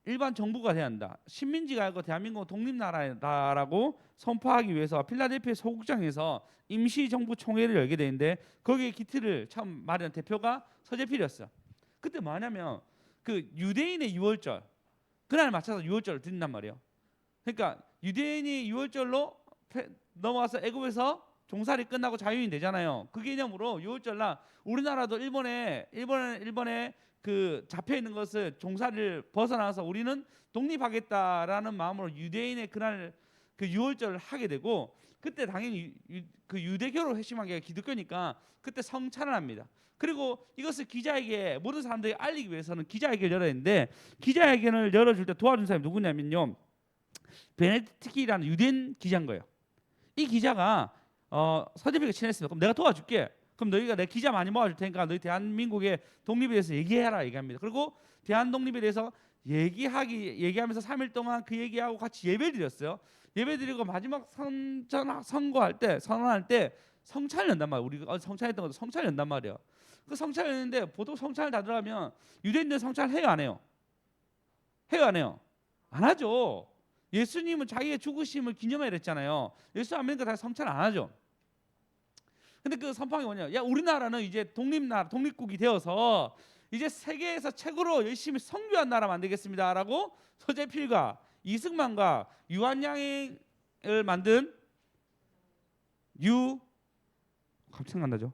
일반 정부가 돼야 한다. 식민지가 아니고 대한민국은 독립나라라고 선포하기 위해서 필라델피아 소국장에서 임시정부 총회를 열게 되는데 거기에 기틀을 처음 마련한 대표가 서재필이었어요. 그때 뭐냐면 그 유대인의 유월절 그날 맞춰서 유월절을 드린단 말이에요. 그러니까 유대인이 유월절로 넘어와서 애굽에서 종살이 끝나고 자유인이 되잖아요. 그 개념으로 유월절날 우리나라도 일본에 그 잡혀 있는 것을 종살이를 벗어나서 우리는 독립하겠다라는 마음으로 유대인의 그날 그 유월절을 하게 되고 그때 당연히 그 유대교로 회심한 게 기독교니까 그때 성찬을 합니다. 그리고 이것을 기자에게 모든 사람들이 알리기 위해서는 기자회견을 열어야 되는데 기자회견을 열어줄 때 도와준 사람이 누구냐면요. 베네딕트라는 유대인 기자인 거예요. 이 기자가 서재필과 친했습니다. 그럼 내가 도와줄게. 그럼 너희가 내 기자 많이 모아줄 테니까 너희 대한민국의 독립에 대해서 얘기해라 얘기합니다. 그리고 대한 독립에 대해서 얘기하면서 3일 동안 그 얘기하고 같이 예배를 드렸어요. 예배 드리고 마지막 선언할 때 성찬을 연단 말이에요. 우리가 성찬했던 것도 성찬을 연단 말이에요. 그 성찬을 했는데 보통 성찬을 다 들어가면 유대인들 성찬을 해요 안 해요? 해요 안 해요? 안 하죠. 예수님은 자기의 죽으심을 기념해 그랬잖아요. 예수 안 믿으니까 다 성찬 안 하죠. 근데 그 선포한 게 뭐냐? 야 우리나라는 이제 독립국이 되어서 이제 세계에서 최고로 열심히 선교한 나라 만들겠습니다라고 서재필과 이승만과 유한양을 만든 갑자기 생각나죠?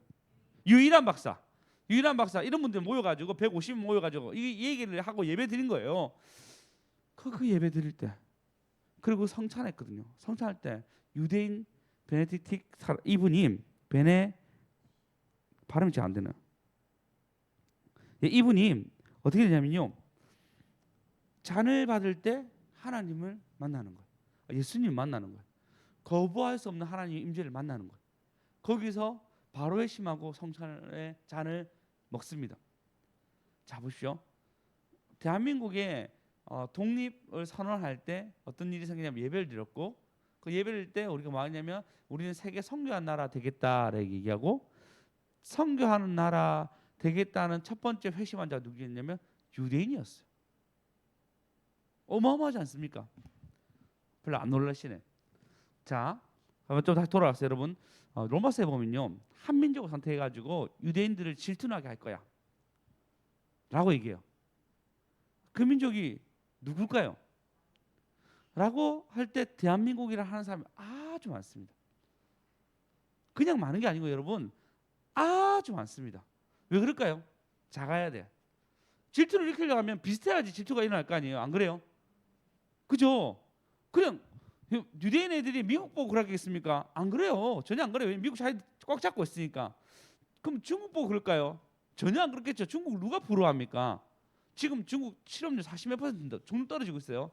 유일한 박사 이런 분들 모여가지고 150명 모여가지고 이 얘기를 하고 예배 드린 거예요. 그 예배 드릴 때 그리고 성찬했거든요. 성찬할 때 유대인 베네딕트 이분이 발음이 잘 안 되나? 이분이 어떻게 되냐면요. 잔을 받을 때 하나님을 만나는 거예요. 예수님 만나는 거예요. 거부할 수 없는 하나님의 임재를 만나는 거예요. 거기서 바로 회심하고 성찬의 잔을 먹습니다. 자 보십시오. 대한민국의 독립을 선언할 때 어떤 일이 생기냐면 예배를 드렸고 그 예배를 드릴 때 우리가 뭐 하냐면 우리는 세계 선교한 나라 되겠다라고 얘기하고 선교하는 나라 되겠다는 첫 번째 회심한 자가 누구였냐면 유대인이었어요. 어마어마하지 않습니까? 별로 안 놀라시네. 자, 한번 좀 다시 돌아왔어요, 여러분. 로마서에 보면요, 한민족을 선택해가지고 유대인들을 질투나게 할 거야, 라고 얘기해요. 그 민족이 누굴까요? 라고 할 때 대한민국이라 하는 사람이 아주 많습니다. 그냥 많은 게 아니고 여러분 아주 많습니다. 왜 그럴까요? 작아야 돼. 질투를 일으키려고 하면 비슷해야지 질투가 일어날 거 아니에요. 안 그래요? 그죠? 그냥 유대인 애들이 미국 보고 그러겠습니까? 안 그래요. 전혀 안 그래요. 미국 자기 꽉 잡고 있으니까. 그럼 중국 보고 그럴까요? 전혀 안 그렇겠죠. 중국 누가 부러워합니까? 지금 중국 실업률 40몇 %인데 좀 떨어지고 있어요.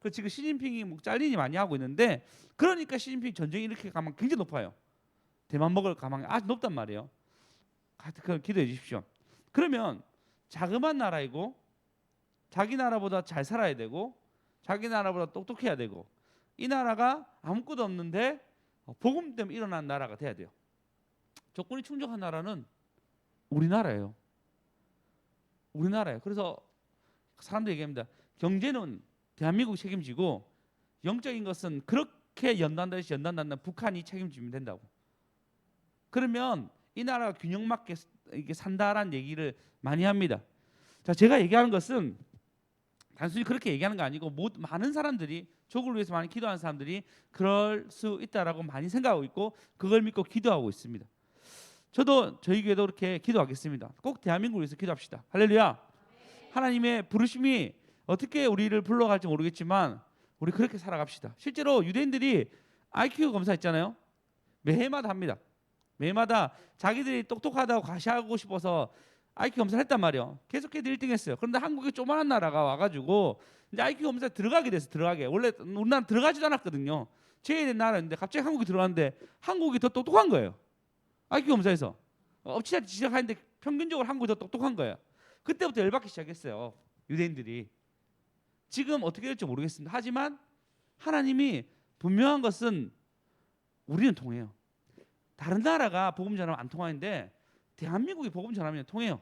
그 지금 시진핑이 뭐 잘리니 많이 하고 있는데, 그러니까 시진핑 전쟁이 이렇게 가면 굉장히 높아요. 대만 먹을 가망이 아주 높단 말이에요. 그 기도해 주십시오. 그러면 자그마한 나라이고 자기 나라보다 잘 살아야 되고 자기 나라보다 똑똑해야 되고 이 나라가 아무것도 없는데 복음 때문에 일어난 나라가 돼야 돼요. 조건이 충족한 나라는 우리나라예요. 우리나라예요. 그래서 사람들이 얘기합니다. 경제는 대한민국이 책임지고 영적인 것은 그렇게 연단되듯이 연단받는 북한이 책임지면 된다고. 그러면 이 나라가 균형 맞게 이게 산다라는 얘기를 많이 합니다. 자, 제가 얘기하는 것은 단순히 그렇게 얘기하는 거 아니고 많은 사람들이 조국을 위해서 많이 기도하는 사람들이 그럴 수 있다라고 많이 생각하고 있고 그걸 믿고 기도하고 있습니다. 저도 저희 교회도 그렇게 기도하겠습니다. 꼭 대한민국을 위해서 기도합시다. 할렐루야. 하나님의 부르심이 어떻게 우리를 불러갈지 모르겠지만 우리 그렇게 살아갑시다. 실제로 유대인들이 IQ 검사 있잖아요. 매해마다 합니다. 매해마다 자기들이 똑똑하다고 과시하고 싶어서 IQ 검사를 했단 말이에요. 계속해서 1등 했어요. 그런데 한국이 조그마한 나라가 와가지고 이제 IQ 검사에 들어가게 됐어요. 들어가게. 원래 우리나라 들어가지도 않았거든요. 제일 된 나라인데 갑자기 한국이 들어갔는데 한국이 더 똑똑한 거예요. IQ 검사에서 엎치락 뒤치락 하는데 평균적으로 한국이 더 똑똑한 거예요. 그때부터 열받기 시작했어요. 유대인들이. 지금 어떻게 될지 모르겠습니다. 하지만 하나님이 분명한 것은 우리는 통해요. 다른 나라가 복음 전하면 안 통하는데 대한민국이 복음 전하면 통해요.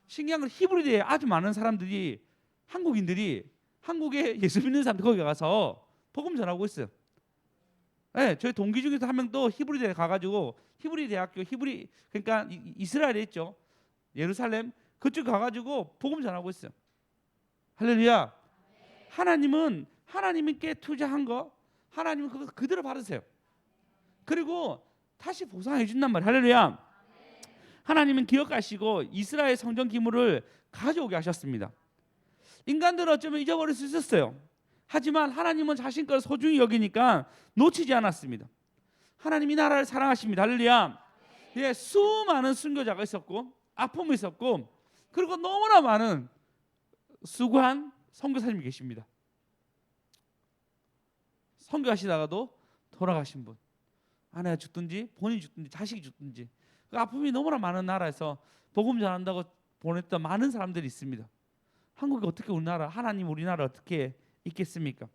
신기한 건 히브리대에 아주 많은 사람들이 한국인들이 한국에 예수 믿는 사람들 거기 가서 복음 전하고 있어요. 네, 저희 동기 중에서 한 명도 히브리대에 가가지고 히브리 대학교 그러니까 이스라엘에 있죠. 예루살렘 그쪽 가가지고 복음 전하고 있어요. 할렐루야. 하나님은 하나님께 투자한 거 하나님은 그거 그대로 받으세요. 그리고 다시 보상해 준단 말이에요. 할렐루야. 하나님은 기억하시고 이스라엘 성전 기물을 가져오게 하셨습니다. 인간들은 어쩌면 잊어버릴 수 있었어요. 하지만 하나님은 자신 걸 소중히 여기니까 놓치지 않았습니다. 하나님이 나라를 사랑하십니다. 할렐루야. 예, 수많은 순교자가 있었고 아픔이 있었고 그리고 너무나 많은 수고한 선교사님이 계십니다. 선교하시다가도 돌아가신 분, 아내가 죽든지 본인이 죽든지 자식이 죽든지 그 아픔이 너무나 많은 나라에서 복음 전한다고 보냈던 많은 사람들이 있습니다. 한국이 어떻게 우리나라 하나님 우리나라 어떻게 있겠습니까?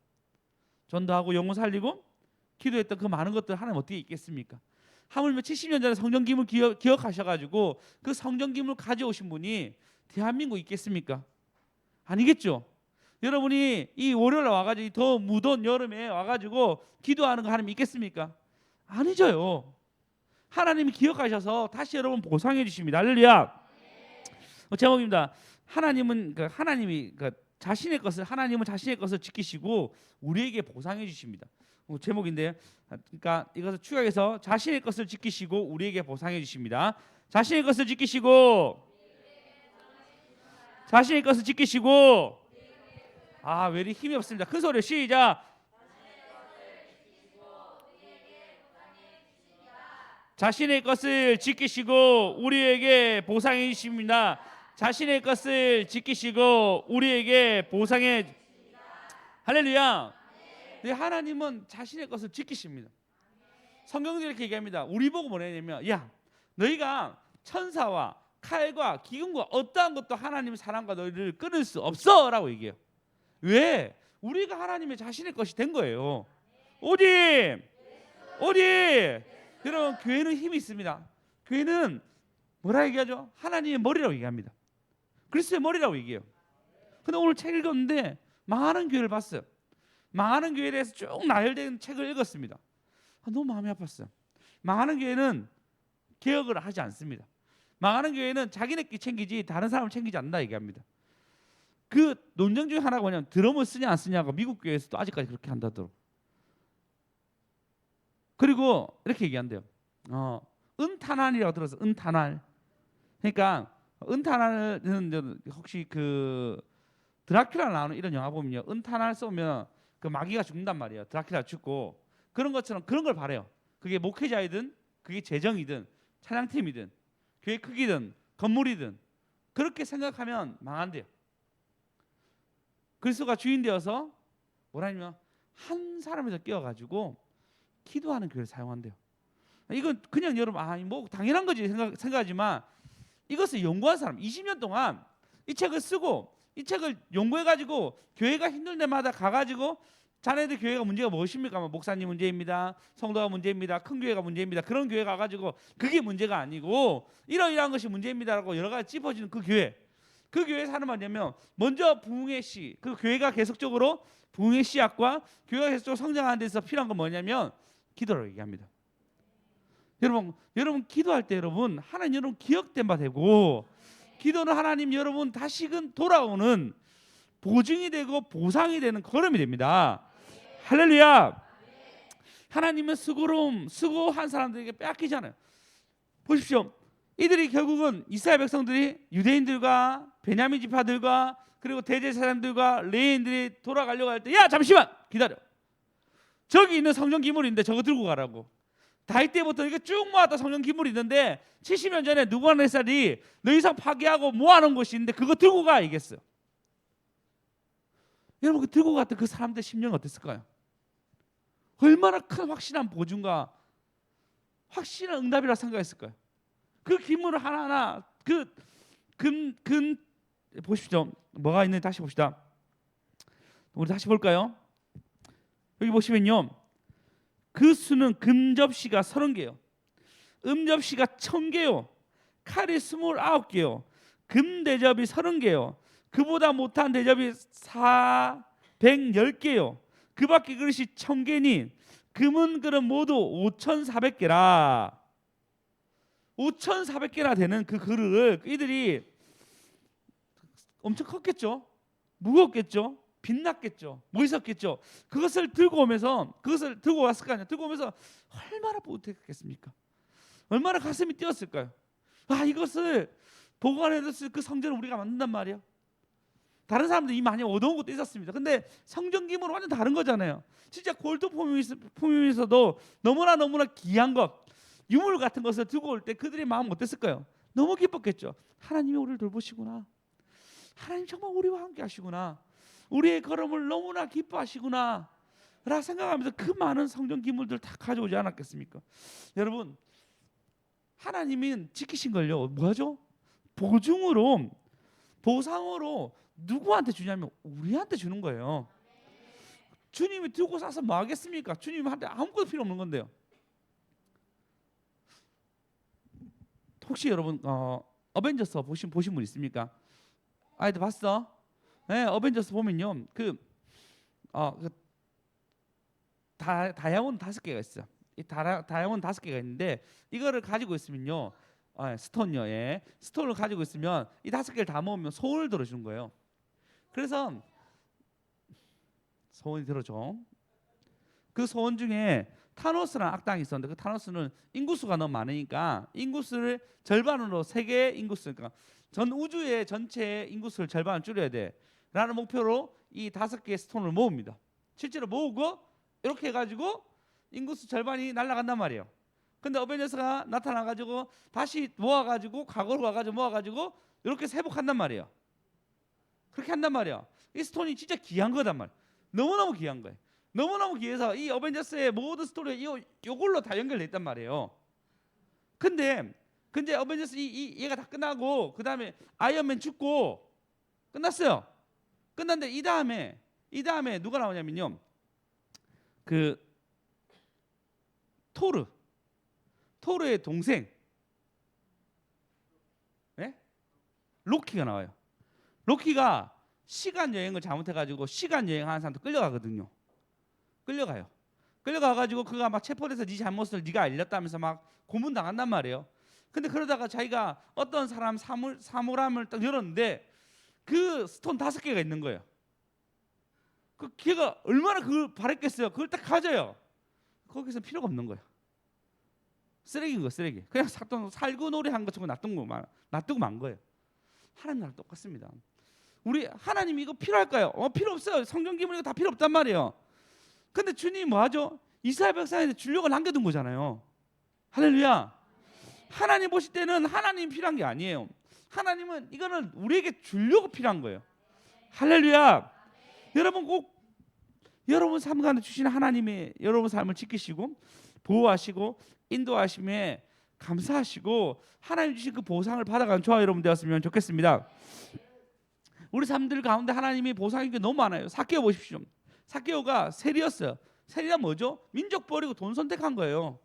전도하고 영혼 살리고 기도했던 그 많은 것들 하나님 어떻게 있겠습니까? 하물며 70년 전에 성전 기물 기억하셔가지고 그 성전 기물 가져오신 분이 대한민국 있겠습니까? 아니겠죠. 여러분이 이 월요일 와가지고 더 무더운 여름에 와가지고 기도하는 거 하나님 있겠습니까? 아니죠요. 하나님이 기억하셔서 다시 여러분 보상해 주십니다. 할렐루야. 제목입니다. 하나님은 하나님이 자신의 것을 하나님은 자신의 것을 지키시고 우리에게 보상해 주십니다. 제목인데, 그러니까 이것을 추격해서 자신의 것을 지키시고 우리에게 보상해 주십니다. 자신의 것을 지키시고 자신의 것을 지키시고 왜 이리 힘이 없습니다. 큰 소리로 시작. 자신의 것을 지키시고 우리에게 보상해 주십니다. 자신의 것을 지키시고 우리에게 보상해. 할렐루야. 네, 하나님은 자신의 것을 지키십니다. 성경도 이렇게 얘기합니다. 우리 보고 뭐냐면 야 너희가 천사와 칼과 기근과 어떠한 것도 하나님의 사랑과 너희를 끊을 수 없어 라고 얘기해요. 왜? 우리가 하나님의 자신의 것이 된 거예요. 오직 여러분 교회는 힘이 있습니다. 교회는 뭐라 얘기하죠? 하나님의 머리라고 얘기합니다. 그리스도의 머리라고 얘기해요. 근데 오늘 책 읽었는데 망하는 교회를 봤어요. 망하는 교회에 대해서 쭉 나열된 책을 읽었습니다. 너무 마음이 아팠어요. 망하는 교회는 개혁을 하지 않습니다. 망하는 교회는 자기네끼리 챙기지 다른 사람을 챙기지 않는다 얘기합니다. 그 논쟁 중에 하나가 뭐냐면 드럼을 쓰냐 안 쓰냐가 미국 교회에서도 아직까지 그렇게 한다더라고요. 그리고 이렇게 얘기한대요. 은탄환이라고 들어서 은탄환. 그러니까 은탄환은 혹시 그 드라큘라 나오는 이런 영화 보면요, 은탄환 쏘면 그 마귀가 죽는단 말이에요. 드라큘라 죽고 그런 것처럼 그런 걸 바래요. 그게 목회자이든 그게 재정이든 찬양팀이든 교회 크기든 건물이든 그렇게 생각하면 망한대요. 그리스도가 주인 되어서 뭐라냐면 한 사람에서 끼어가지고 기도하는 교회를 사용한대요. 이건 그냥 여러분 뭐 당연한 거지 생각하지만 이것을 연구한 사람 20년 동안 이 책을 쓰고 이 책을 연구해가지고 교회가 힘들 때마다 가가지고 자네들 교회가 문제가 무엇입니까? 목사님 문제입니다. 성도가 문제입니다. 큰 교회가 문제입니다. 그런 교회 가가지고 그게 문제가 아니고 이러이러한 것이 문제입니다라고 여러 가지 짚어주는 그 교회에 사는 말이냐면 먼저 부흥의 씨, 그 교회가 계속적으로 부흥의 씨앗과 교회가 계속적으로 성장하는 데서 필요한 건 뭐냐면 기도라고 얘기합니다. 여러분 기도할 때 여러분 하나님 여러분 기억된 바 되고 기도는 하나님 여러분 다시금 돌아오는 보증이 되고 보상이 되는 걸음이 됩니다. 할렐루야. 하나님은 수고한 사람들에게 빼앗기잖아요. 보십시오. 이들이 결국은 이스라엘 백성들이 유대인들과 베냐민 지파들과 그리고 대제사장들과 레위인들이 돌아가려고 할 때 야 잠시만 기다려. 저기 있는 성전 기물인데 저거 들고 가라고. 다윗 때부터 이게 쭉 모았다 성전 기물이 있는데 70년 전에 느부갓네살이 너 이상 파괴하고 모아놓은 것이 있는데 그거 들고 가 이겠어요. 여러분 그 들고 갔던 그 사람들 심령이 어땠을까요? 얼마나 큰 확실한 보증과 확실한 응답이라 생각했을까요? 그 기물을 하나하나 보십시오. 뭐가 있는지 다시 봅시다. 우리 다시 볼까요? 여기 보시면요. 그 수는 금접시가 30개요. 음접시가 1000개요. 칼이 29개요. 금대접이 30개요. 그보다 못한 대접이 410개요. 그 밖에 그릇이 1000개니 금은 그릇 모두 5400개라. 5400개나 되는 그 그릇을 이들이 엄청 컸겠죠. 무겁겠죠. 빛났겠죠. 멋있었겠죠. 그것을 들고 왔을 거 아니에요. 들고 오면서 얼마나 뿌듯했겠습니까? 얼마나 가슴이 뛰었을까요? 이것을 보관해뒀을 그 성전을 우리가 만든단 말이에요. 다른 사람들이 이 많이 얻어온 것도 있었습니다. 근데 성전 기물은 완전 다른 거잖아요. 진짜 골드 포뮬에서도 너무나 귀한 것, 유물 같은 것을 들고 올 때 그들의 마음 어땠을까요? 너무 기뻤겠죠. 하나님이 우리를 돌보시구나. 하나님 정말 우리와 함께 하시구나. 우리의 걸음을 너무나 기뻐하시구나 라 생각하면서 그 많은 성전 기물들 다 가져오지 않았겠습니까? 여러분 하나님은 지키신 걸요 뭐하죠? 보증으로 보상으로 누구한테 주냐면 우리한테 주는 거예요. 주님이 들고 싸서 뭐 하겠습니까? 주님한테 아무것도 필요 없는 건데요. 혹시 여러분 어벤져스 보신 분 있습니까? 아이들 봤어? 네, 어벤져스 보면요, 다이아몬드 5개가 있어요. 이 다이아몬드 5개가 있는데 이거를 가지고 있으면요, 스톤요, 예, 스톤을 가지고 있으면 이 5개를 다 모으면 소원을 들어주는 거예요. 그래서 소원이 들어줘. 그 소원 중에 타노스라는 악당이 있었는데 그 타노스는 인구수가 너무 많으니까 인구수를 절반으로 세계 인구수, 그러니까 전 우주의 전체 인구수를 절반을 줄여야 돼. 라는 목표로 이 5개의 스톤을 모읍니다. 실제로 모으고 이렇게 해가지고 인구수 절반이 날아간단 말이에요. 근데 어벤져스가 나타나가지고 다시 모아가지고 과거로 가가지고 모아가지고 이렇게 회복한단 말이에요. 그렇게 한단 말이에요. 이 스톤이 진짜 귀한 거단 말이에요. 너무너무 귀한 거예요. 너무너무 귀해서 이 어벤져스의 모든 스토리가 이걸로 다 연결돼 있단 말이에요. 근데 어벤져스 얘가 다 끝나고 그 다음에 아이언맨 죽고 끝났어요. 끝났는데 이 다음에 누가 나오냐면요, 그 토르의 동생, 네? 로키가 나와요. 로키가 시간 여행을 잘못해가지고 시간 여행하는 사람도 끌려가거든요. 끌려가가지고 그가 막 체포돼서 네 잘못을 네가 알렸다면서 막 고문당한단 말이에요. 근데 그러다가 자기가 어떤 사람 사물함을 딱 열었는데 그 스톤 5개가 있는 거예요. 그 걔가 얼마나 그걸 바랬겠어요. 그걸 딱 가져요. 거기서 필요가 없는 거예요. 쓰레기인 거예요, 쓰레기. 그냥 살구놀이 한 것처럼 놔두고 만 거예요. 하나님이랑 똑같습니다. 우리 하나님 이거 필요할까요? 필요 없어요. 성경 기물 이거 다 필요 없단 말이에요. 근데 주님이 뭐 하죠? 이스라엘 백성한테 주려고 남겨둔 거잖아요. 할렐루야. 하나님 보실 때는 하나님 필요한 게 아니에요. 하나님은 이거는 우리에게 주려고 필요한 거예요. 할렐루야. 여러분 꼭 여러분 삶 가운데 주신 하나님의 여러분 삶을 지키시고 보호하시고 인도하심에 감사하시고 하나님 주신 그 보상을 받아가는 저와 여러분 되었으면 좋겠습니다. 우리 삶들 가운데 하나님이 보상인 게 너무 많아요. 삭개오 보십시오. 삭개오가 세리였어요. 세리가 뭐죠? 민족 버리고 돈 선택한 거예요.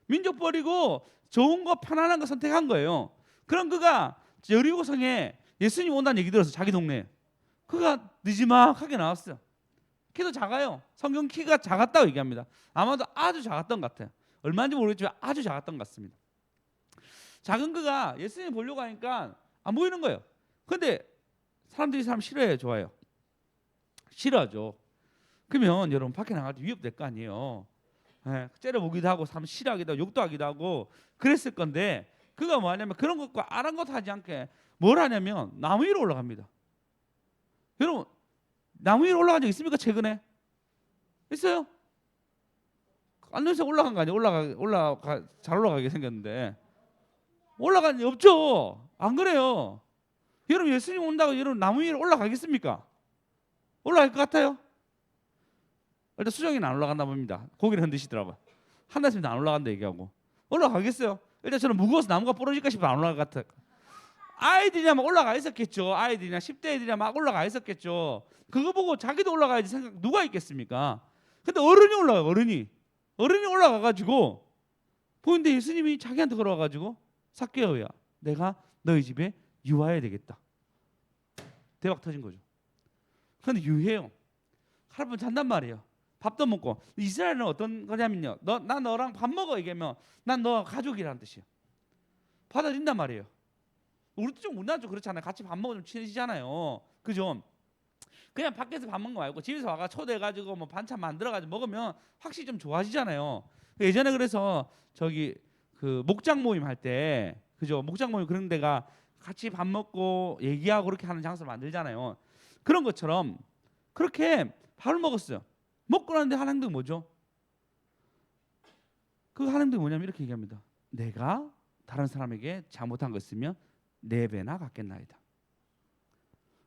민족 버리고 좋은 거 편안한 거 선택한 거예요. 그럼 그가 여리고성에 예수님 온다는 얘기 들어서 자기 동네에 그가 느지막하게 나왔어요. 키도 작아요. 성경 키가 작았다고 얘기합니다. 아마도 아주 작았던 것 같아요. 얼마인지 모르겠지만 아주 작았던 것 같습니다. 작은 그가 예수님 보려고 하니까 안 보이는 거예요. 그런데 사람들이 사람 싫어해요, 좋아요? 싫어하죠. 그러면 여러분 밖에 나갈 때 위협될 거 아니에요. 째려보기도 하고 사람 싫어하기도 하고 욕도 하기도 하고 그랬을 건데 그가 뭐 하냐면 그런 것과 아랑곳 하지 않게 뭘 하냐면 나무 위로 올라갑니다. 여러분 나무 위로 올라간 적 있습니까? 최근에? 있어요? 안녕에서 올라간 거 아니에요? 잘 올라가게 생겼는데 올라간 적 없죠? 안 그래요? 여러분 예수님 온다고 여러분 나무 위로 올라가겠습니까? 올라갈 것 같아요? 일단 수정이는 안 올라간다 봅니다. 고개를 흔드시더라고요. 한나스님 안 올라간다 얘기하고 올라가겠어요? 일단 저는 무거워서 나무가 부러질까 싶어 안 올라갈 것 같아요. 아이들이나 막 올라가 있었겠죠. 아이들이나 10대 애들이나 막 올라가 있었겠죠. 그거 보고 자기도 올라가야지 생각 누가 있겠습니까? 근데 어른이 올라가요. 어른이 올라가가지고 보는데 예수님이 자기한테 걸어와가지고 삭개오야 내가 너희 집에 유하해야 되겠다. 대박 터진 거죠. 근데 유해요. 할아버지 잔단 말이에요. 밥도 먹고. 이스라엘은 어떤 거냐면요. 나 너랑 밥 먹어 얘기하면 난 너 가족이라는 뜻이에요. 받아들인단 말이에요. 우리도 좀 우리나라 좀 그렇잖아요. 같이 밥 먹으면 좀 친해지잖아요. 그죠? 그냥 밖에서 밥 먹는 거 말고 집에서 와가 초대해가지고 뭐 반찬 만들어가지고 먹으면 확실히 좀 좋아지잖아요. 예전에 그래서 저기 그 목장 모임 할 때 그죠? 목장 모임 그런 데가 같이 밥 먹고 얘기하고 그렇게 하는 장소를 만들잖아요. 그런 것처럼 그렇게 밥을 먹었어요. 먹고 나는데 하는 행동이 뭐죠? 그 하는 행동이 뭐냐면 이렇게 얘기합니다. 내가 다른 사람에게 잘못한 거 있으면 4배나 갚겠나이다.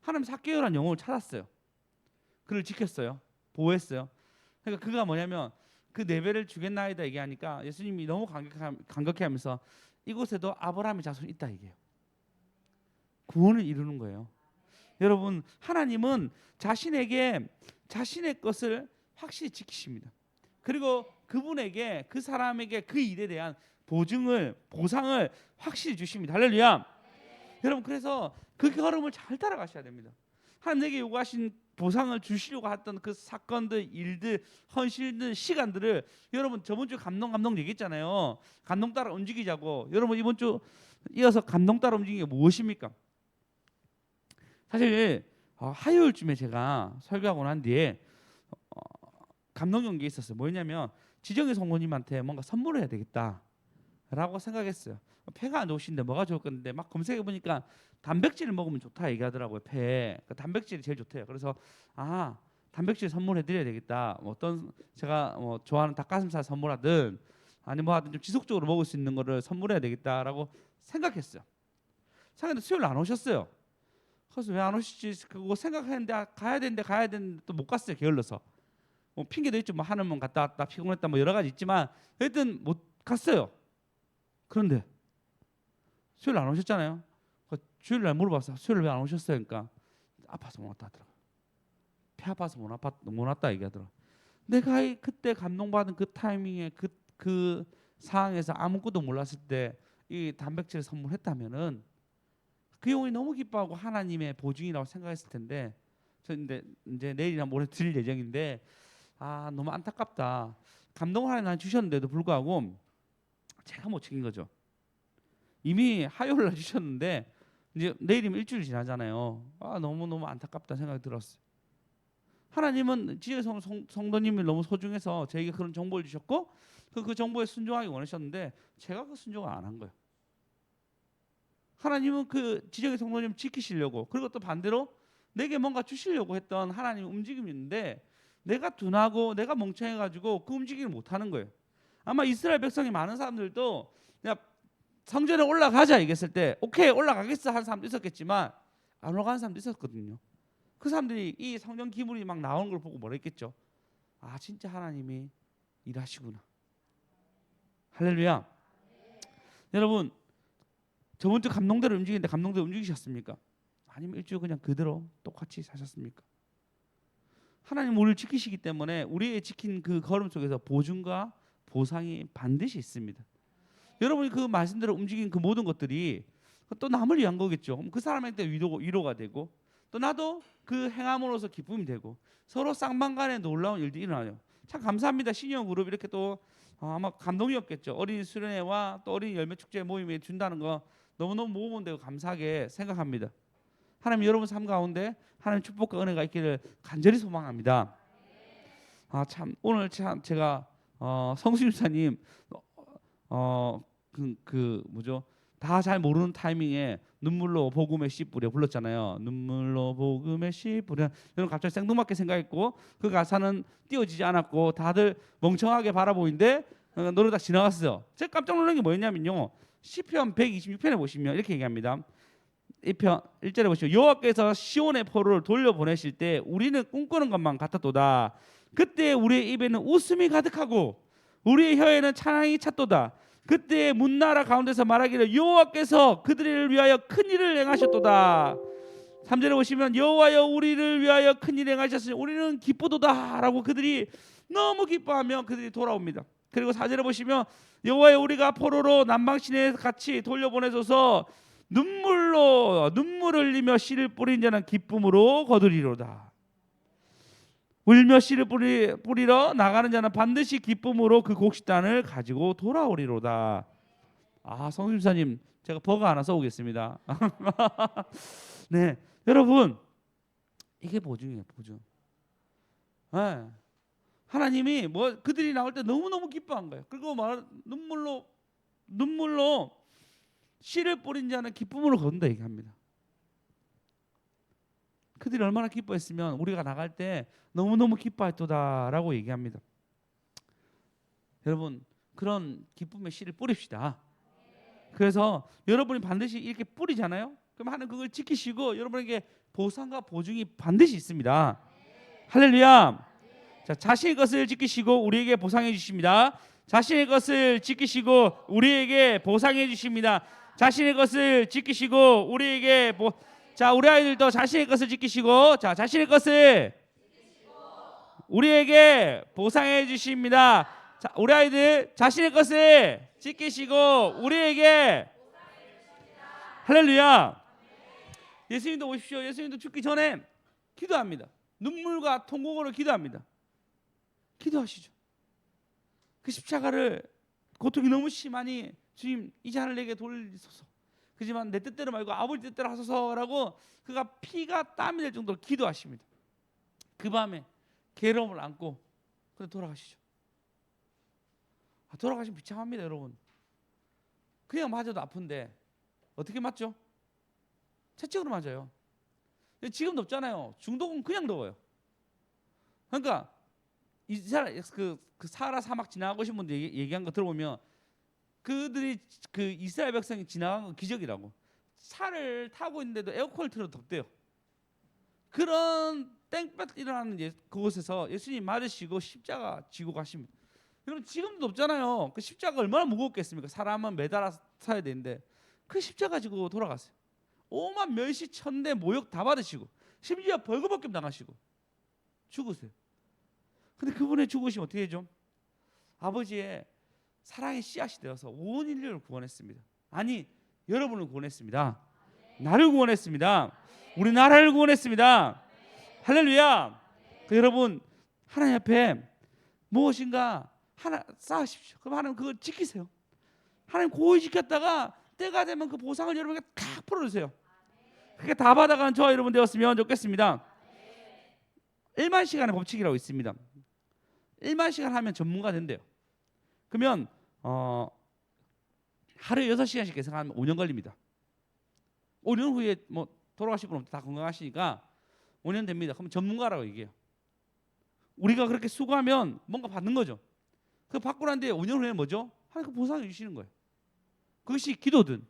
하나님 삭개오라는 영혼을 찾았어요. 그를 지켰어요. 보호했어요. 그러니까 그가 뭐냐면 그 4배를 주겠나이다 얘기하니까 예수님이 너무 감격해하면서 이곳에도 아브라함의 자손이 있다 얘기해요. 구원을 이루는 거예요. 여러분 하나님은 자신에게 자신의 것을 확실히 지키십니다. 그리고 그분에게 그 사람에게 그 일에 대한 보상을 확실히 주십니다. 할렐루야. 여러분 그래서 그 걸음을 잘 따라가셔야 됩니다. 하나님에게 요구하신 보상을 주시려고 했던 그 사건들, 일들, 헌신들, 시간들을 여러분 저번 주 감동 얘기했잖아요. 감동 따라 움직이자고. 여러분 이번 주 이어서 감동 따라 움직이는 게 무엇입니까? 사실 화요일쯤에 제가 설교하고 난 뒤에 감동 연기 있었어요. 뭐냐면 지정의 성모님한테 뭔가 선물을 해야 되겠다라고 생각했어요. 폐가 안 좋으신데 뭐가 좋을 건데 막 검색해 보니까 단백질을 먹으면 좋다 얘기하더라고요. 폐에 단백질이 제일 좋대요. 그래서 단백질 선물해 드려야 되겠다. 어떤 제가 좋아하는 닭가슴살 선물하든 아니 뭐 하든 좀 지속적으로 먹을 수 있는 거를 선물해야 되겠다라고 생각했어요. 생각했는데 수요일 안 오셨어요. 그래서 왜 안 오시지? 그거 생각했는데 가야 되는데 또 못 갔어요. 게을러서. 뭐 핑계도 있죠. 뭐 하는 분 갔다 왔다 피곤했다 뭐 여러 가지 있지만 하여튼 못 갔어요. 그런데 수요일 안 오셨잖아요. 주일 날 물어봤어. 수요일 왜 안 오셨어요? 그러니까 아파서 못 왔다 하더라고요. 폐 아파서 못 왔다 얘기하더라고요. 내가 그때 감동받은 그 타이밍에 그 상황에서 아무것도 몰랐을 때 이 단백질을 선물했다면은 그 영혼이 너무 기뻐하고 하나님의 보증이라고 생각했을 텐데 저 이제 내일이나 모레 드릴 예정인데 너무 안타깝다. 감동을 하나님 주셨는데도 불구하고 제가 못 챙긴 거죠. 이미 화요일 날 주셨는데 이제 내일이면 일주일 지나잖아요. 너무 안타깝다 생각이 들었어요. 하나님은 지혜 성도님을 너무 소중해서 저에게 그런 정보를 주셨고 그 정보에 순종하기 원하셨는데 제가 그 순종을 안 한 거예요. 하나님은 그 지정의 성도님 지키시려고 그리고 또 반대로 내게 뭔가 주시려고 했던 하나님의 움직임이 있는데 내가 둔하고 내가 멍청해가지고 그 움직임을 못하는 거예요. 아마 이스라엘 백성이 많은 사람들도 그냥 성전에 올라가자 얘기했을 때 오케이 올라가겠어 한 사람도 있었겠지만 안 올라가는 사람도 있었거든요. 그 사람들이 이 성전 기물이 막 나오는 걸 보고 뭐라 했겠죠. 아 진짜 하나님이 일하시구나. 할렐루야. 여러분 저번 주 감동대로 움직이는데 감동대로 움직이셨습니까? 아니면 일주일 그냥 그대로 똑같이 사셨습니까? 하나님 우리를 지키시기 때문에 우리의 지킨 그 걸음 속에서 보증과 보상이 반드시 있습니다. 여러분이 그 말씀대로 움직인 그 모든 것들이 또 남을 위한 거겠죠. 그 사람한테 위로가 되고 또 나도 그 행함으로써 기쁨이 되고 서로 쌍방간에 놀라운 일들이 일어나요. 참 감사합니다. 시니어 그룹 이렇게 또 아마 감동이었겠죠. 어린이 수련회와 또 어린이 열매 축제 모임에 준다는 거 너무너무 모범되고 감사하게 생각합니다. 하나님 여러분 삶 가운데 하나님 축복과 은혜가 있기를 간절히 소망합니다. 아 참 오늘 참 제가 성수님사님 뭐죠? 다 잘 모르는 타이밍에 눈물로 복음의 씨 뿌려 불렀잖아요. 눈물로 복음의 씨 뿌려. 여러분 갑자기 생뚱맞게 생각했고 그 가사는 띄워지지 않았고 다들 멍청하게 바라보이는데 노래 다 지나갔어요. 제가 깜짝 놀란 게 뭐였냐면요. 시편 126편에 보시면 이렇게 얘기합니다. 1절에 보시죠. 여호와께서 시온의 포로를 돌려보내실 때 우리는 꿈꾸는 것만 같았도다. 그때 우리의 입에는 웃음이 가득하고 우리의 혀에는 찬양이 찼도다. 그때 문나라 가운데서 말하기를 여호와께서 그들을 위하여 큰 일을 행하셨도다. 3절에 보시면 여호와여 우리를 위하여 큰 일을 행하셨으니 우리는 기쁘도다라고 그들이 너무 기뻐하며 그들이 돌아옵니다. 그리고 4절에 보시면 여호와여 우리가 포로로 남방시내에 같이 돌려보내줘서 눈물을 흘리며 씨를 뿌린 자는 기쁨으로 거두리로다. 울며 씨를 뿌리러 나가는 자는 반드시 기쁨으로 그 곡식단을 가지고 돌아오리로다. 아 성심사님 제가 버거 하나 써오겠습니다. 네 여러분 이게 보증이에요. 보증. 네. 하나님이 뭐 그들이 나올 때 너무너무 기뻐한 거예요. 그리고 눈물로 씨를 뿌린 자는 기쁨으로 거둔다 얘기합니다. 그들이 얼마나 기뻐했으면 우리가 나갈 때 너무너무 기뻐했도다라고 얘기합니다. 여러분 그런 기쁨의 씨를 뿌립시다. 그래서 여러분이 반드시 이렇게 뿌리잖아요. 그럼 하나님 그걸 지키시고 여러분에게 보상과 보증이 반드시 있습니다. 할렐루야. 자, 자신의 것을 지키시고 우리에게 보상해 주십니다. 자신의 것을 지키시고 우리에게 보상해 주십니다. 자신의 것을 지키시고 우리에게 자 우리 아이들도 자신의 것을 지키시고 자 자신의 것을 우리에게 보상해 주십니다. 자 우리 아이들 자신의 것을 지키시고 우리에게 할렐루야. 예수님도 오십시오. 예수님도 죽기 전에 기도합니다. 눈물과 통곡으로 기도합니다. 기도하시죠. 그 십자가를 고통이 너무 심하니 주님 이 잔을 내게 돌리소서. 그지만 내 뜻대로 말고 아버지 뜻대로 하소서라고 그가 피가 땀이 될 정도로 기도하십니다. 그 밤에 괴로움을 안고 그래 돌아가시죠. 돌아가시면 비참합니다, 여러분. 그냥 맞아도 아픈데 어떻게 맞죠? 채찍으로 맞아요. 지금 덥잖아요. 중동은 그냥 더워요. 그러니까 그 사하라 사막 지나가신 분들 얘기한 거 들어보면 그들이 그 이스라엘 백성이 지나간 건 기적이라고. 차를 타고 있는데도 에어컨을 틀어도 덥대요. 그런 땡볕 일어나는 그곳에서 예수님 맞으시고 십자가 지고 가십니다. 여러분 지금도 덥잖아요. 그 십자가 얼마나 무겁겠습니까? 사람은 매달아 사야 되는데 그 십자가 지고 돌아갔어요. 오만 멸시 천대 모욕 다 받으시고 심지어 벌거벗김 당하시고 죽으세요. 근데 그분의 죽으시면 어떻게 되죠? 아버지의 사랑의 씨앗이 되어서 온 인류를 구원했습니다. 아니 여러분을 구원했습니다. 나를 구원했습니다. 우리나라를 구원했습니다. 할렐루야. 여러분 하나님 앞에 무엇인가 하나 쌓으십시오. 그럼 하나님 그걸 지키세요. 하나님 고이 지켰다가 때가 되면 그 보상을 여러분에게 탁 풀어주세요. 그렇게 다 받아가는 저와 여러분 되었으면 좋겠습니다. 1만 시간의 법칙이라고 있습니다. 1만 시간 하면 전문가 된대요. 그러면 하루에 6시간씩 계산하면 5년 걸립니다. 5년 후에 뭐 돌아가실 분 없다 다 건강하시니까 5년 됩니다. 그러면 전문가라고 얘기해요. 우리가 그렇게 수고하면 뭔가 받는 거죠. 그 받고 난 뒤에 5년 후에 뭐죠? 하나님 그 보상해 주시는 거예요. 그것이 기도든,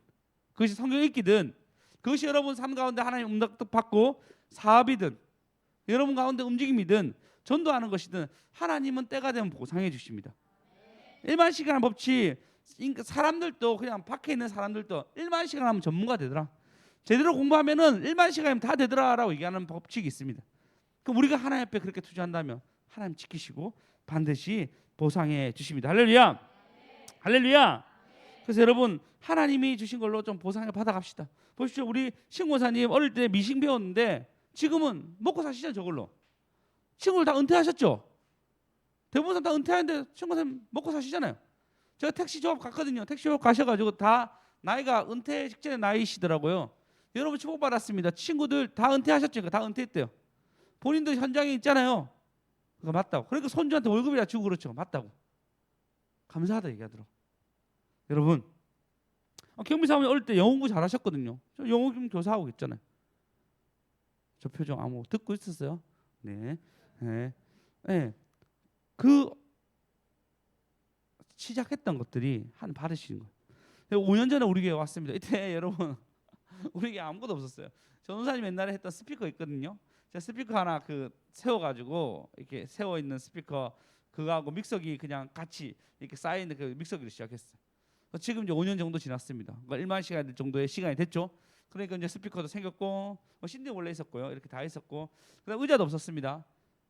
그것이 성경 읽기든, 그것이 여러분 삶 가운데 하나님 응답 받고 사업이든, 여러분 가운데 움직임이든, 전도하는 것이든, 하나님은 때가 되면 보상해 주십니다. 일반 시간 법칙, 사람들도 그냥 밖에 있는 사람들도 일반 시간 하면 전문가 되더라. 제대로 공부하면은 일반 시간이면 다 되더라라고 얘기하는 법칙이 있습니다. 그럼 우리가 하나님 앞에 그렇게 투자한다면 하나님 지키시고 반드시 보상해 주십니다. 할렐루야. 할렐루야. 그래서 여러분 하나님이 주신 걸로 좀 보상을 받아갑시다. 보십시오. 우리 신고사님 어릴 때 미싱 배웠는데 지금은 먹고 사시죠. 저걸로. 친구들 다 은퇴하셨죠. 대부분 다 은퇴하는데 신고사님 먹고 사시잖아요. 제가 택시 조합 갔거든요. 택시 조합 가셔가지고 다 나이가 은퇴 직전의 나이시더라고요. 여러분 축복받았습니다. 친구들 다 은퇴하셨죠. 다 은퇴했대요. 본인도 현장에 있잖아요. 그거 맞다고. 그러니까 손주한테 월급이라 주고 그렇죠. 맞다고. 감사하다 얘기하더라고. 여러분 경비 사모님 어릴 때 영어 공부 잘하셨거든요. 저 영어 좀 교사하고 있잖아요. 저 표정 아무 듣고 있었어요. 네, 네, 네. 그 시작했던 것들이 한 받으시는 거예요. 5년 전에 우리 교회 왔습니다. 이때 여러분 우리 교회 아무것도 없었어요. 전도사님 옛날에 했던 스피커 있거든요. 제가 스피커 하나 그 세워가지고 이렇게 세워 있는 스피커 그거하고 믹서기 그냥 같이 이렇게 쌓여 있는 그 믹서기를 시작했어요. 지금 이제 5년 정도 지났습니다. 1만 시간 정도의 시간이 됐죠. 그러니까 이제 스피커도 생겼고 신디 원래 있었고요. 이렇게 다 있었고 그다음 의자도 없었습니다.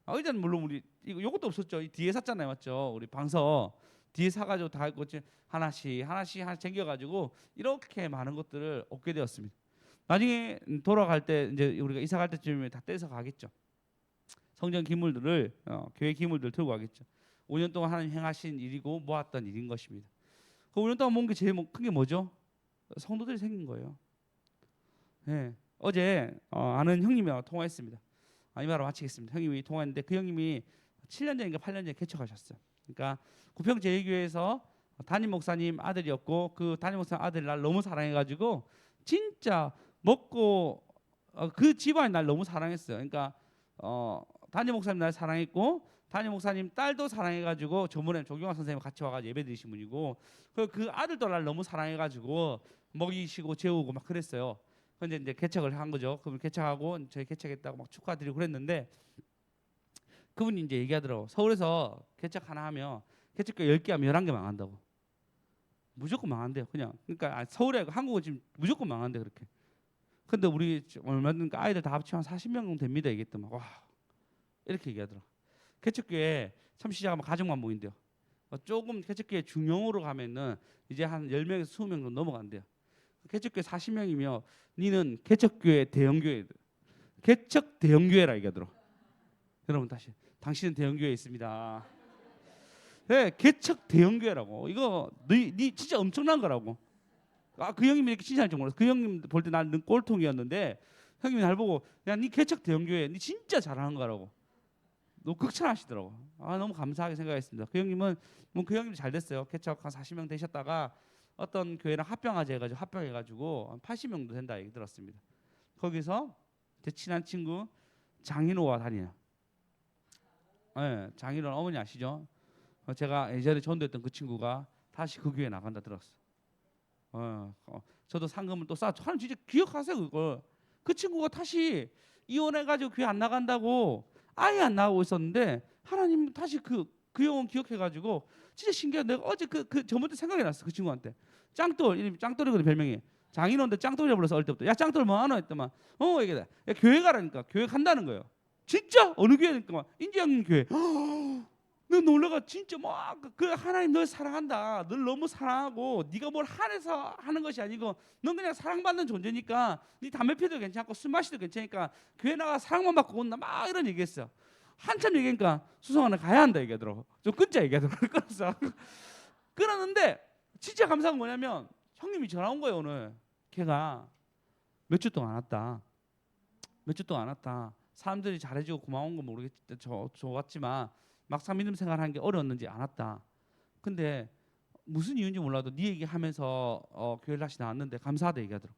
의자는 물론 우리 이것도 없었죠. 이 뒤에 샀잖아요, 맞죠? 우리 방서 뒤에 사가지고 다 있고 하나씩 챙겨가지고 이렇게 많은 것들을 얻게 되었습니다. 나중에 돌아갈 때 이제 우리가 이사 갈 때쯤에 다 떼서 가겠죠. 성전 기물들을 교회 기물들 들고 가겠죠. 5년 동안 하나님 행하신 일이고 모았던 일인 것입니다. 그 5년 동안 모은 게 제일 큰 게 뭐죠? 성도들이 생긴 거예요. 네. 어제 아는 형님이랑 통화했습니다. 이 말을 마치겠습니다. 형님이 통화했는데 그 형님이 7년 전인가 8년 전에 개척하셨어요. 그러니까 구평제일교회에서 담임 목사님 아들이었고 그 담임 목사님 아들이 날 너무 사랑해가지고 진짜 먹고 그 집안이 날 너무 사랑했어요. 그러니까 담임 목사님 날 사랑했고 담임 목사님 딸도 사랑해가지고 저번에 조경환 선생님 같이 와가지고 예배드리신 분이고 그 아들도 날 너무 사랑해가지고 먹이시고 재우고 막 그랬어요. 근데 이제 개척을 한 거죠. 그분 개척하고 저희 개척했다고 막 축하드리고 그랬는데 그분이 이제 얘기하더라고. 서울에서 개척 하나 하면 개척교 10개 하면 11개 망한다고. 무조건 망한대요. 그냥. 그러니까 서울에 한국은 지금 무조건 망한대 그렇게. 근데 우리 얼마 전에 아이들 다 합치면 40명 정도 됩니다. 얘기했더만 와 이렇게 얘기하더라고. 개척교회 처음 시작하면 가정만 모인대요. 조금 개척교회 중용으로 가면은 이제 한 10명에서 20명 정도 넘어간대요. 개척교회 40명이면 니는 개척교회 대형교회 개척 대형교회라 얘기하더라고. 여러분 다시 당신은 대형교회에 있습니다. 네, 개척 대형교회라고. 이거 니 진짜 엄청난 거라고. 그 형님이 이렇게 칭찬할 줄 몰랐어. 그 형님 볼 때 나는 꼴통이었는데 형님이 날 보고 야 니 개척 대형교회 니 진짜 잘하는 거라고. 너무 극찬하시더라고. 너무 감사하게 생각했습니다. 그 형님은 그 형님 잘 됐어요. 개척 한 40명 되셨다가 어떤 교회랑 합병하자 해가지고 합병해가지고 한 80명도 된다 얘기 들었습니다. 거기서 제 친한 친구 장인호와 다니는 장인호 어머니 아시죠? 제가 예전에 전도했던 그 친구가 다시 그 교회 나간다 들었어. 저도 상금을 또 쌓았죠. 하나님 진짜 기억하세요 그걸. 그 친구가 다시 이혼해가지고 교회 안 나간다고 아예 안 나가고 있었는데 하나님 다시 그 영혼 기억해가지고 진짜 신기해. 내가 어제 그 저번에 생각이 났어. 그 친구한테 짱돌 이름이 짱돌이거든 별명이. 장인호인데 짱돌이라고 불러서 어릴 때부터 야 짱돌 뭐 하노 했더만 이게 야 교회 가라니까. 교회 간다는 거예요. 진짜 어느 교회니까 인지영 교회. 너 놀라가 진짜 막 그 하나님 널 사랑한다. 널 너무 사랑하고 네가 뭘 한해서 하는 것이 아니고 넌 그냥 사랑받는 존재니까 네 담배 피도 괜찮고 술 마시도 괜찮으니까 교회 나가 사랑만 받고 온다 막 이런 얘기했어. 한참 얘기하니까 수성아 가야 한다 얘기하더라고. 좀 끊자 얘기하더라고. 끊었어. 끊었는데 진짜 감사한 건 뭐냐면 형님이 전화 온 거예요 오늘. 걔가 몇 주 동안 안 왔다. 몇 주 동안 안 왔다. 사람들이 잘해주고 고마운 건 모르겠지. 좋았지만 막상 믿음 생활하는 게 어려웠는지 안 왔다. 근데 무슨 이유인지 몰라도 네 얘기하면서 교회를 다시 나왔는데 감사하다 얘기하더라고.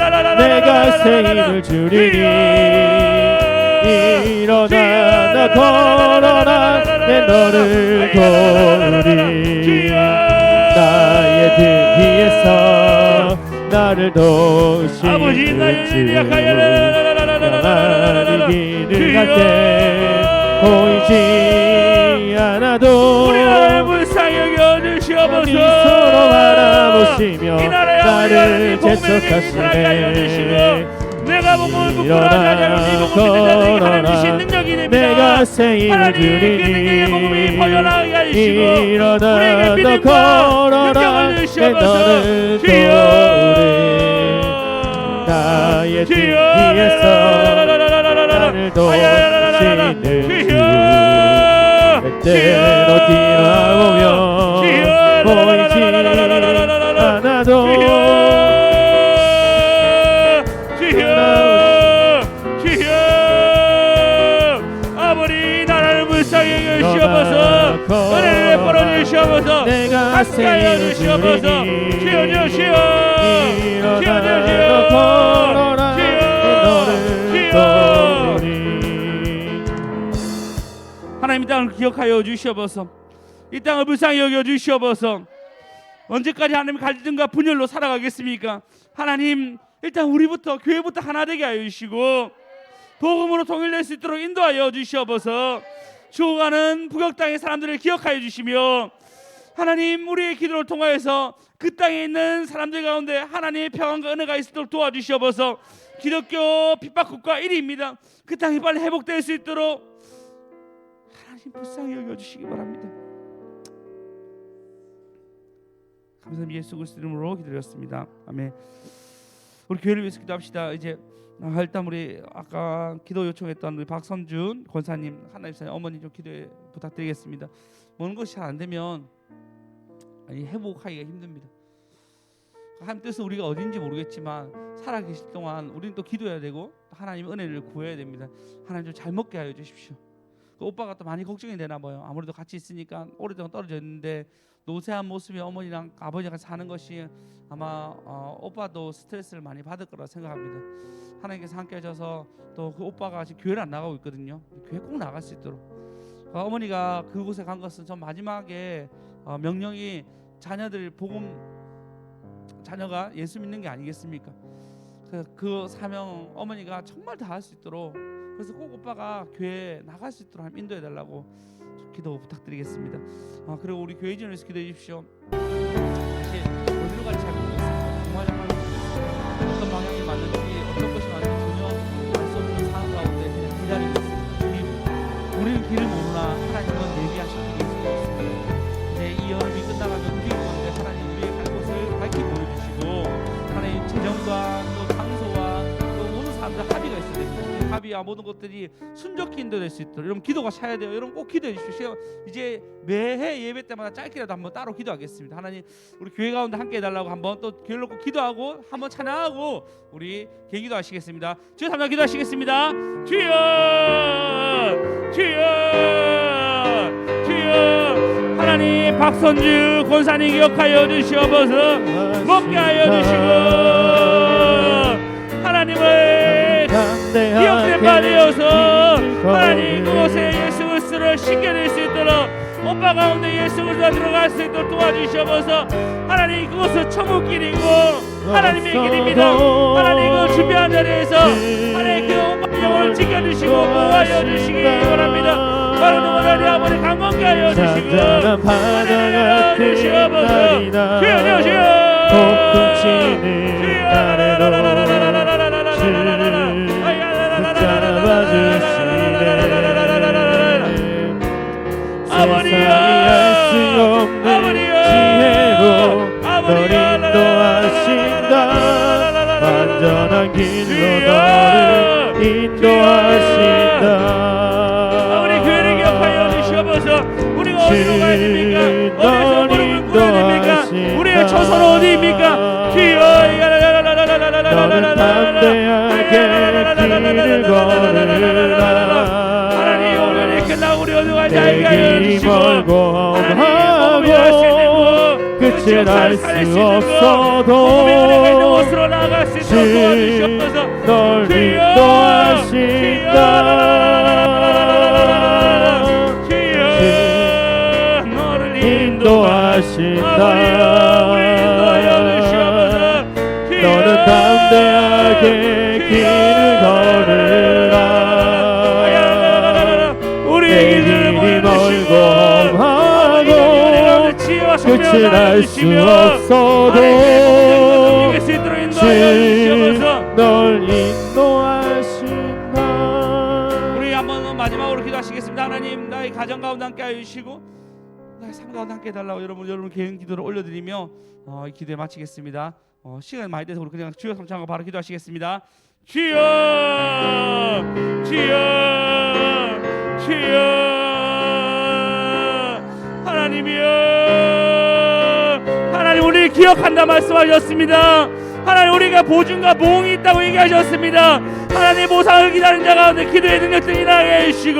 새 힘을 주리니 일어나 나 걸어라 내 너를 도우리 나의 등 위에서 나를 도우시는 주 나만이 길을 갈 때 보이지 않아도 우리 나라의 불쌍히 여겨주시옵소서. 서로 바라보시며 나를 재촉하시네. 내가 몸을 일어나 걸어라 내가 새 힘을 주리니 일어나 너 걸어라 내 너를 도우리 나의 등 위에서 나를 도우시는 주 때때로 뛰어오며 보이지 않아도 아버지 나라를 불쌍히 여기시옵소서. 은혜를 베풀어 주시옵소서. 함께하여 주시옵소서. 주여 주여 일어나 걸어라 너를 도우리 하나님 이 땅을 기억하여 주시옵소서. 이 땅을 불쌍히 여겨 주시옵소서. 언제까지 하나님 갈등과 분열로 살아가겠습니까? 하나님 일단 우리부터 교회부터 하나 되게 하여 주시고 복음으로 통일될 수 있도록 인도하여 주시옵소서. 죽어가는 북역 땅의 사람들을 기억하여 주시며 하나님 우리의 기도를 통하여서 그 땅에 있는 사람들 가운데 하나님의 평안과 은혜가 있도록 도와주시옵소서. 기독교 핍박국가 1위입니다. 그 땅이 빨리 회복될 수 있도록 하나님 불쌍히 여겨주시기 바랍니다. 감사합니다. 예수 그리스도 이름으로 기도드렸습니다. 아멘. 우리 교회를 위해서 기도합시다. 이제 일단 우리 아까 기도 요청했던 우리 박선준 권사님, 하나님 사님 어머니 좀 기도해 부탁드리겠습니다. 먹는 것이 잘 안 되면 회복하기가 힘듭니다. 하나님 뜻은 우리가 어딘지 모르겠지만 살아계실 동안 우리는 또 기도해야 되고 하나님 은혜를 구해야 됩니다. 하나님 좀 잘 먹게 하여 주십시오. 그 오빠가 또 많이 걱정이 되나 봐요. 아무래도 같이 있으니까 오랫동안 떨어져 있는데 노쇠한 모습의 어머니랑 아버지가 사는 것이 아마 오빠도 스트레스를 많이 받을 거라 생각합니다. 하나님께서 함께 하셔서 또 그 오빠가 지금 교회를 안 나가고 있거든요. 교회 꼭 나갈 수 있도록 어머니가 그곳에 간 것은 전 마지막에 명령이 자녀들 복음 자녀가 예수 믿는 게 아니겠습니까? 그 사명 어머니가 정말 다 할 수 있도록 그래서 꼭 오빠가 교회 나갈 수 있도록 인도해 달라고 기도 부탁드리겠습니다. 그리고 우리 교회진을 위해서 기도해 주십시오. 사실 어디로 갈지 잘 모르겠습니다. 정말 어떤 방향이 맞는지 어떤 것이 맞는지 전혀 알 수 없는 상황 가운데 그냥 기다리고 있습니다. 우리는 길을 모르나 하나님은 예비하신 길이 있습니다. 이제 이 여름이 끝나가면 우리 가운데 하나님 우리의 갈 곳을 밝히 보여주시고 하나님 재정과 또 장소와 또 모든 사람들 합의가 있어야 됩니다. 합의와 모든 것들이 순적히 인도될 수 있도록 여러분 기도가 차야 돼요. 여러분 꼭 기도해 주십시오. 이제 매해 예배 때마다 짧게라도 한번 따로 기도하겠습니다. 하나님 우리 교회 가운데 함께 해달라고 한번 또 교회를 놓고 기도하고 한번 찬양하고 우리 개기도 하시겠습니다. 주여 삼자 기도하시겠습니다. 주여 주여 주여 하나님 박선주 권사님 기억하여 주시옵소서. 먹게 하여 주시고 하나님을 기억된 바 되어서 하나님 그곳에 예수 그리스도를 신겨낼 수 있도록 오빠 가운데 예수 그리스도가 들어갈 수 있도록 도와주시옵소서. 하나님 그곳은 천국길이고 하나님의 길입니다. 하나님 그 준비한 자리에서 하나님 그 오빠 영혼을 지켜주시고 보호하여 주시기 바랍니다. 바로 너무나리 아버지 강건케 하여 주시고 하나님 주시옵소서. 주여 주여 kokkum치는 아래로 세상이 알 수 없는 지혜로 널 인도하신다. 완전한 길로 너를 인도하신다. 우리 교회를 기억하여 주시옵소서. 우리가 어디로 가야 됩니까? 어디서 무릎을 꿇어야 됩니까? 우리의 처소는 어디입니까? 주여 너는 담대하게 길을 걸으라. 하나님 오늘 이렇게 나 우리 어디 갈지 알게 하여 주시고 하나님 끝을 알 수 없어도 복음의 은혜가 있는 곳으로 나아갈 수 있도록 도와주시옵소서. 널 주여 인도하신다. 주여 너를 인도하신다. 우리 인도하여 주시옵소서. 너는 담대하게 길을 걸으라. 우리의 길을 멀고 험하고 끝을 알 수 없어도 널 인도하신다. 우리 한번 마지막으로 기도하시겠습니다. 하나님, 나의 가정 가운데 함께 하여 주시고 나의 삶 가운데 함께 해달라고 여러분 개인 기도를 올려드리며 이 기도에 마치겠습니다. 시간이 많이 돼서 우리 그냥 주여 삼창하고 바로 기도하시겠습니다. 주여 주여 주여 하나님이여, 하나님 우리를 기억한다 말씀하셨습니다. 하나님 우리가 보증과 보응이 있다고 얘기하셨습니다. 하나님 보상을 기다리는 자 가운데 기도의 능력들이 나게 해주시고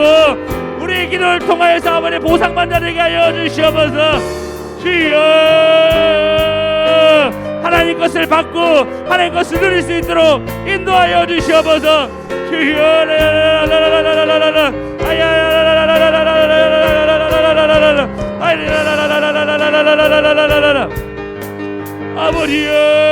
우리의 기도를 통하여서 아버지 보상받는 자들에게 하여 주시옵소서. 주여 하나님 것을 받고 하나님 것을 누릴 수 있도록 인도하여 주시옵소서. 주여 아버지여